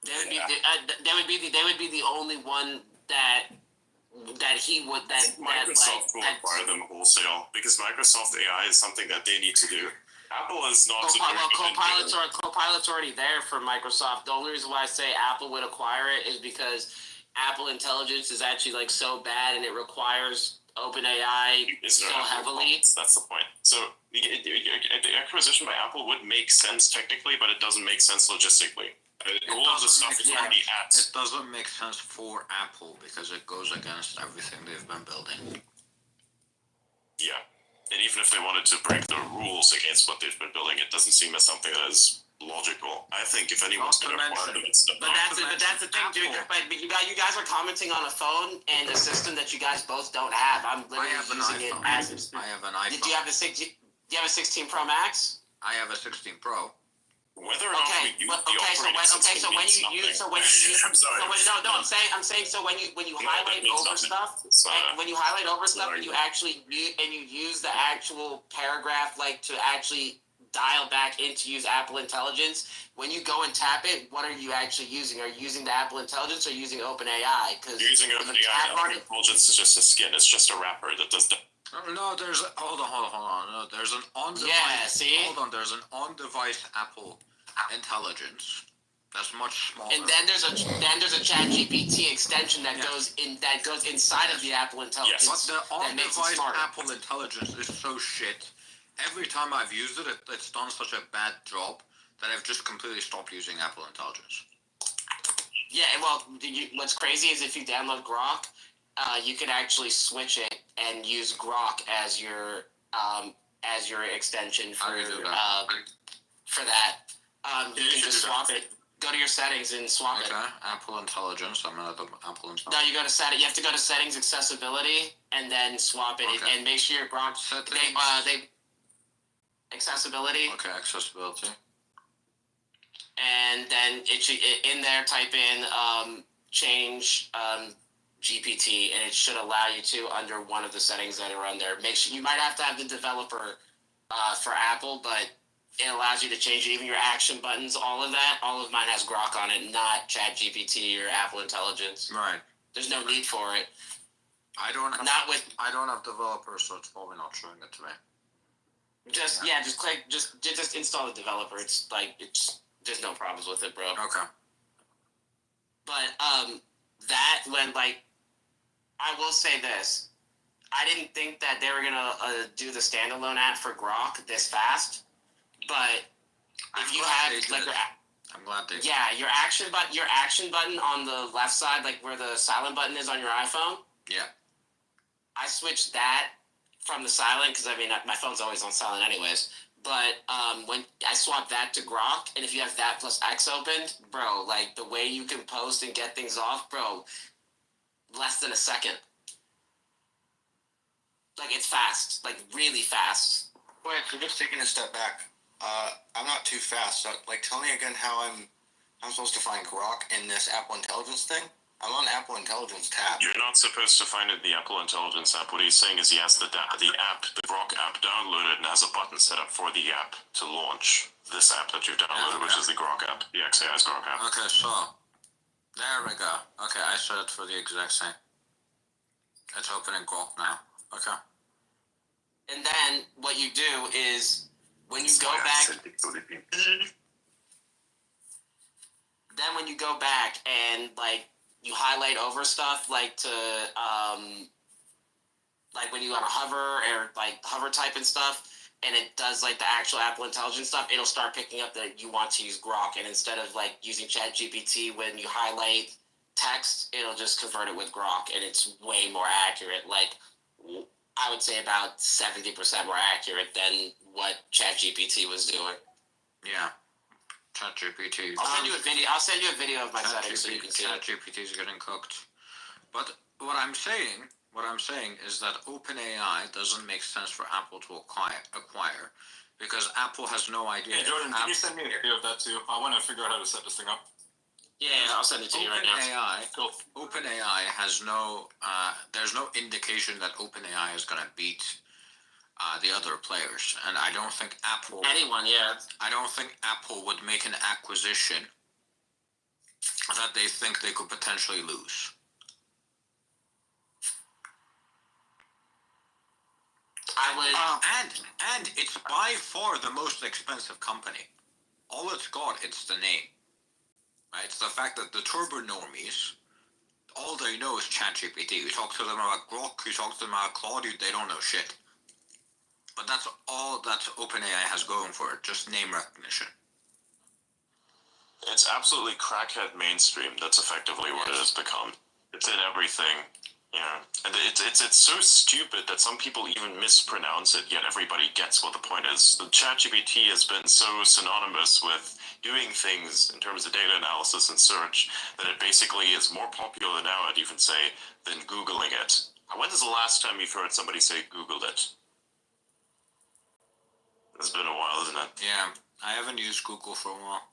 They would be the only one that he would Microsoft will acquire them wholesale, because Microsoft AI is something that they need to do. Apple is not. Copilot's already there for Microsoft. The only reason why I say Apple would acquire it is because Apple Intelligence is actually like so bad, and it requires OpenAI so heavily. That's the point. So the acquisition by Apple would make sense technically, but it doesn't make sense logistically. All of the stuff is already at. It doesn't make sense for Apple, because it goes against everything they've been building. Yeah. And even if they wanted to break the rules against what they've been building, it doesn't seem as something that is logical. I think if anyone's going to acquire them, it's But that's the thing, dude. But you guys are commenting on a phone and a system that you guys both don't have. I'm literally using it as. I have an iPhone. Do you have a 16 Pro Max? I have a 16 Pro. Whether or not we use the operating system means nothing. I'm sorry. I'm saying so when you highlight over stuff, and you actually use the actual paragraph to actually dial back in to use Apple Intelligence. When you go and tap it, what are you actually using? Are you using the Apple Intelligence or using OpenAI? Because using OpenAI, Apple Intelligence is just a skin. It's just a wrapper that does the. No, there's hold on. No, there's an on-device. Yeah, see. Hold on, there's an on-device Apple Intelligence that's much smaller. And then there's a ChatGPT extension that goes inside of the Apple Intelligence. Yes. But the on-device Apple Intelligence is so shit. Every time I've used it, it's done such a bad job that I've just completely stopped using Apple Intelligence. Yeah, well, what's crazy is if you download Grok, you can actually switch it and use Grok as your extension for that. You can just swap it. Go to your settings and swap it. Okay, Apple Intelligence. I'm at the Apple Intelligence. No, you go to setting. You have to go to settings, accessibility, and then swap it, and make sure your Grok. They accessibility. Okay, accessibility. And then it should in there type in change GPT, and it should allow you to under one of the settings that are on there. Make sure you might have to have the developer for Apple, but it allows you to change even your action buttons, all of that. All of mine has Grok on it, not ChatGPT or Apple Intelligence. Right. There's no need for it. I don't have developers, so it's probably not showing it to me. Just just install the developer. It's like there's no problems with it, bro. Okay. But that when like I will say this, I didn't think that they were gonna do the standalone app for Grok this fast. But if you have like I'm glad they did. yeah, your action button on the left side, like where the silent button is on your iPhone. Yeah. I switched that from the silent because I mean my phone's always on silent anyways. But when I swapped that to Grok, and if you have that plus X opened, bro, like the way you can post and get things off, bro, less than a second. Like it's fast, like really fast. Wait, so just taking a step back. I'm not too fast. So, like, tell me again how I'm supposed to find Grok in this Apple Intelligence thing. I'm on Apple Intelligence tab. You're not supposed to find it in the Apple Intelligence app. What he's saying is he has the Grok app downloaded and has a button set up for the app to launch this app that you've downloaded, which is the Grok app, the XAI's Grok app. Okay, so there we go. Okay, I set it for the exact same. It's opening Grok now. Okay. And then what you do is when you go back. Then when you go back and like you highlight over stuff like to like when you want to hover or like hover type and stuff, and it does like the actual Apple Intelligence stuff, it'll start picking up that you want to use Grok, and instead of like using ChatGPT when you highlight text, it'll just convert it with Grok, and it's way more accurate. Like I would say about 70% more accurate than what ChatGPT was doing. Yeah. ChatGPT. I'll send you a video of my settings so you can see it. ChatGPT is getting cooked. But what I'm saying is that OpenAI doesn't make sense for Apple to acquire because Apple has no idea. Hey Jordan, can you send me a video of that too? I want to figure out how to set this thing up. Yeah, I'll send it to you right now. OpenAI has no. There's no indication that OpenAI is gonna beat the other players, and I don't think Apple. Anyone, yeah. I don't think Apple would make an acquisition that they think they could potentially lose. I would. And it's by far the most expensive company. All it's got, it's the name. Right? It's the fact that the turbo normies, all they know is ChatGPT. You talk to them about Grok, you talk to them about Claude, they don't know shit. But that's all that OpenAI has going for it, just name recognition. It's absolutely crackhead mainstream. That's effectively what it has become. It's in everything. Yeah, and it's so stupid that some people even mispronounce it, yet everybody gets what the point is. The ChatGPT has been so synonymous with doing things in terms of data analysis and search that it basically is more popular now, I'd even say, than Googling it. When is the last time you've heard somebody say Googled it? It's been a while, isn't it? Yeah, I haven't used Google for a while.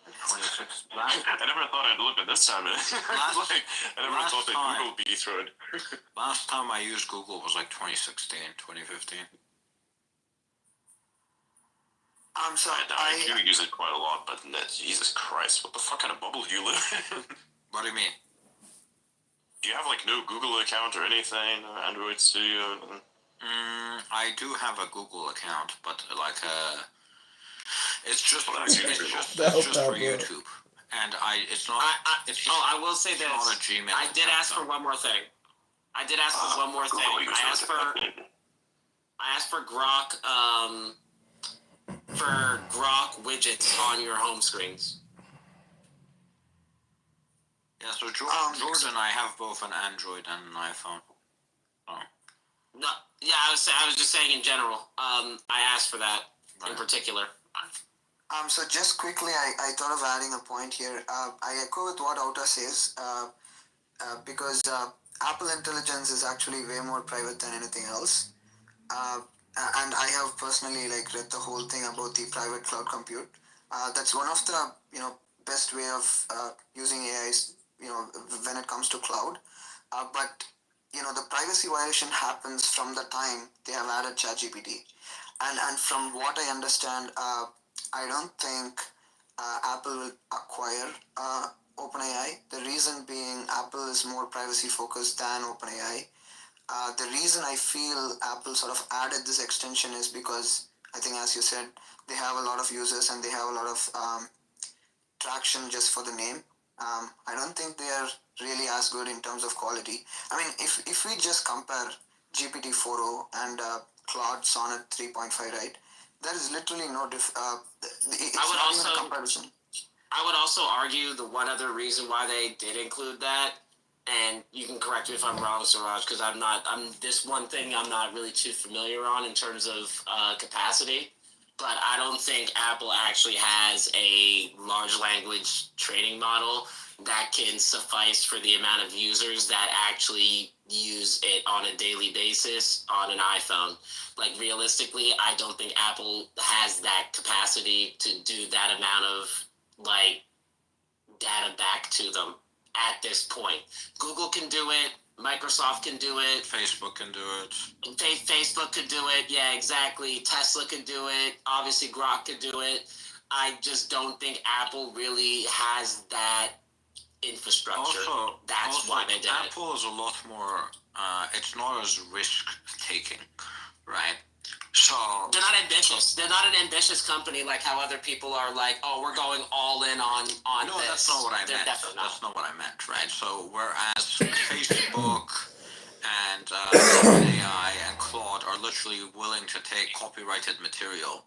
26. I never thought I'd look at this time. I never thought that Google would be thrown. Last time I used Google was like 2016, 2015. So I do use it quite a lot, but Jesus Christ, what the fuck kind of bubble do you live in? What do you mean? Do you have like no Google account or anything? Android Studio? I do have a Google account, but like it's just for YouTube, and it's not. I will say this. Not a Gmail. I did ask for one more thing. I asked for Grok. For Grok widgets on your home screens. Yeah. So Jordan, I have both an Android and an iPhone. Oh. No. Yeah, I was just saying in general. I asked for that in particular. So just quickly, I thought of adding a point here. I echo with what Outa says, because Apple Intelligence is actually way more private than anything else. And I have personally read the whole thing about the private cloud compute. That's one of the best way of using AIs when it comes to cloud. But the privacy violation happens from the time they have added ChatGPT. And from what I understand, I don't think Apple will acquire OpenAI. The reason being Apple is more privacy focused than OpenAI. The reason I feel Apple sort of added this extension is because I think, as you said, they have a lot of users and they have a lot of traction just for the name. I don't think they are really as good in terms of quality. I mean, if we just compare GPT-4o and Claude Sonnet 3.5, right? There is literally no it's I would not even a also- comparison. I would also argue the one other reason why they did include that, and you can correct me if I'm wrong, Siraj, because I'm this one thing I'm not really too familiar on in terms of capacity, but I don't think Apple actually has a large language training model that can suffice for the amount of users that actually use it on a daily basis on an iPhone. Like, realistically, I don't think Apple has that capacity to do that amount of like data back to them at this point. Google can do it, Microsoft can do it, Facebook can do it. Facebook could do it, yeah, exactly. Tesla could do it, obviously Grok could do it. I just don't think Apple really has that infrastructure. That's why they did it. Apple is a lot more. It's not as risk taking, right? So They're not ambitious. They're not an ambitious company like how other people are like, oh, we're going all in on no, this. that's not what I They're meant. definitely not. That's not what I meant, right? So whereas Facebook and OpenAI and Claude are literally willing to take copyrighted material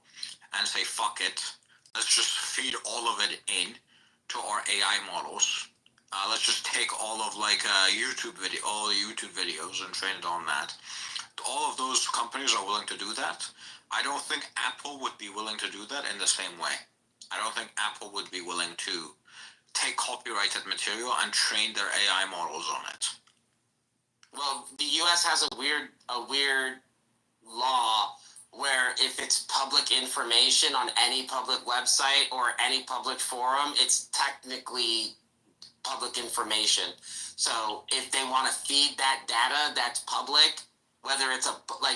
and say, fuck it, let's just feed all of it in to our AI models. Let's just take all of like all the YouTube videos and train it on that. All of those companies are willing to do that. I don't think Apple would be willing to do that in the same way. I don't think Apple would be willing to take copyrighted material and train their AI models on it. Well, the U.S. has a weird law where if it's public information on any public website or any public forum, it's technically public information. So if they want to feed that data that's public, whether it's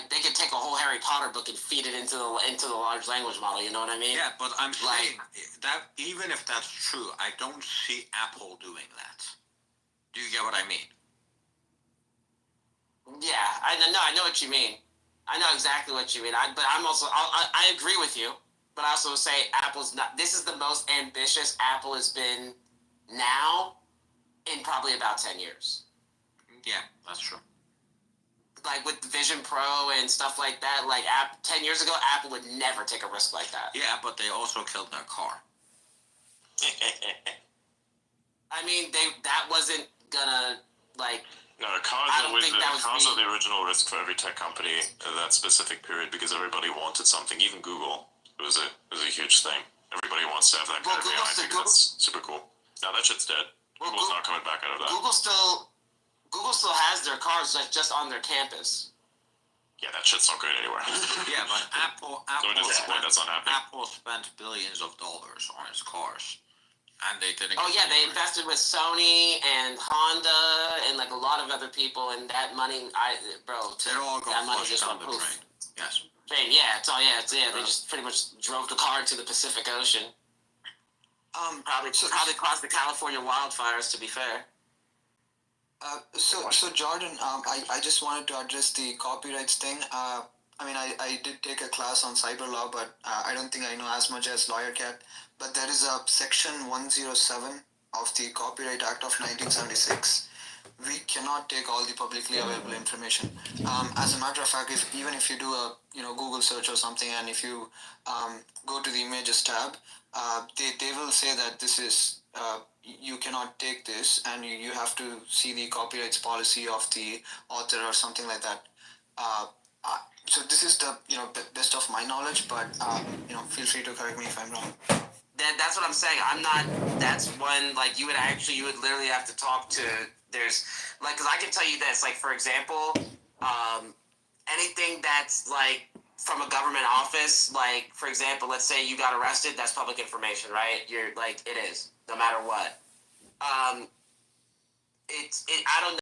they could take a whole Harry Potter book and feed it into the large language model. You know what I mean? Yeah, but I'm saying that even if that's true, I don't see Apple doing that. Do you get what I mean? Yeah, I know what you mean. I know exactly what you mean. I agree with you, but I also say Apple's not. This is the most ambitious Apple has been now in probably about 10 years. Yeah, that's true. Like with the Vision Pro and stuff like that, 10 years ago, Apple would never take a risk like that. Yeah, but they also killed their car. I mean, that wasn't gonna No, cars are the original risk for every tech company at that specific period because everybody wanted something. Even Google, it was a huge thing. Everybody wants to have that kind of AI. I think that's super cool. Now that shit's dead. Google's not coming back out of that. Google still has their cars just on their campus. Yeah, that shit's not going anywhere. Yeah, but Apple that's not happening. Apple spent billions of dollars on its cars, and they didn't. Oh yeah, they invested with Sony and Honda and a lot of other people, and that money, it all got flushed down the drain. Yes. Yeah, they just pretty much drove the car into the Pacific Ocean. Probably caused the California wildfires, to be fair. So Jordan, I just wanted to address the copyrights thing. I mean, I did take a class on cyber law, but I don't think I know as much as Lawyer Cat. But there is a section 107 of the Copyright Act of 1976. We cannot take all the publicly available information. As a matter of fact, even if you do a Google search or something, and if you go to the images tab, they will say that this is you cannot take this, and you have to see the copyrights policy of the author or something like that. So this is the best of my knowledge, but feel free to correct me if I'm wrong. That's what I'm saying. I'm not. That's one you would literally have to talk to. There's because I can tell you this. For example, anything that's from a government office, for example, let's say you got arrested, that's public information, right? You're it is, no matter what. I don't know.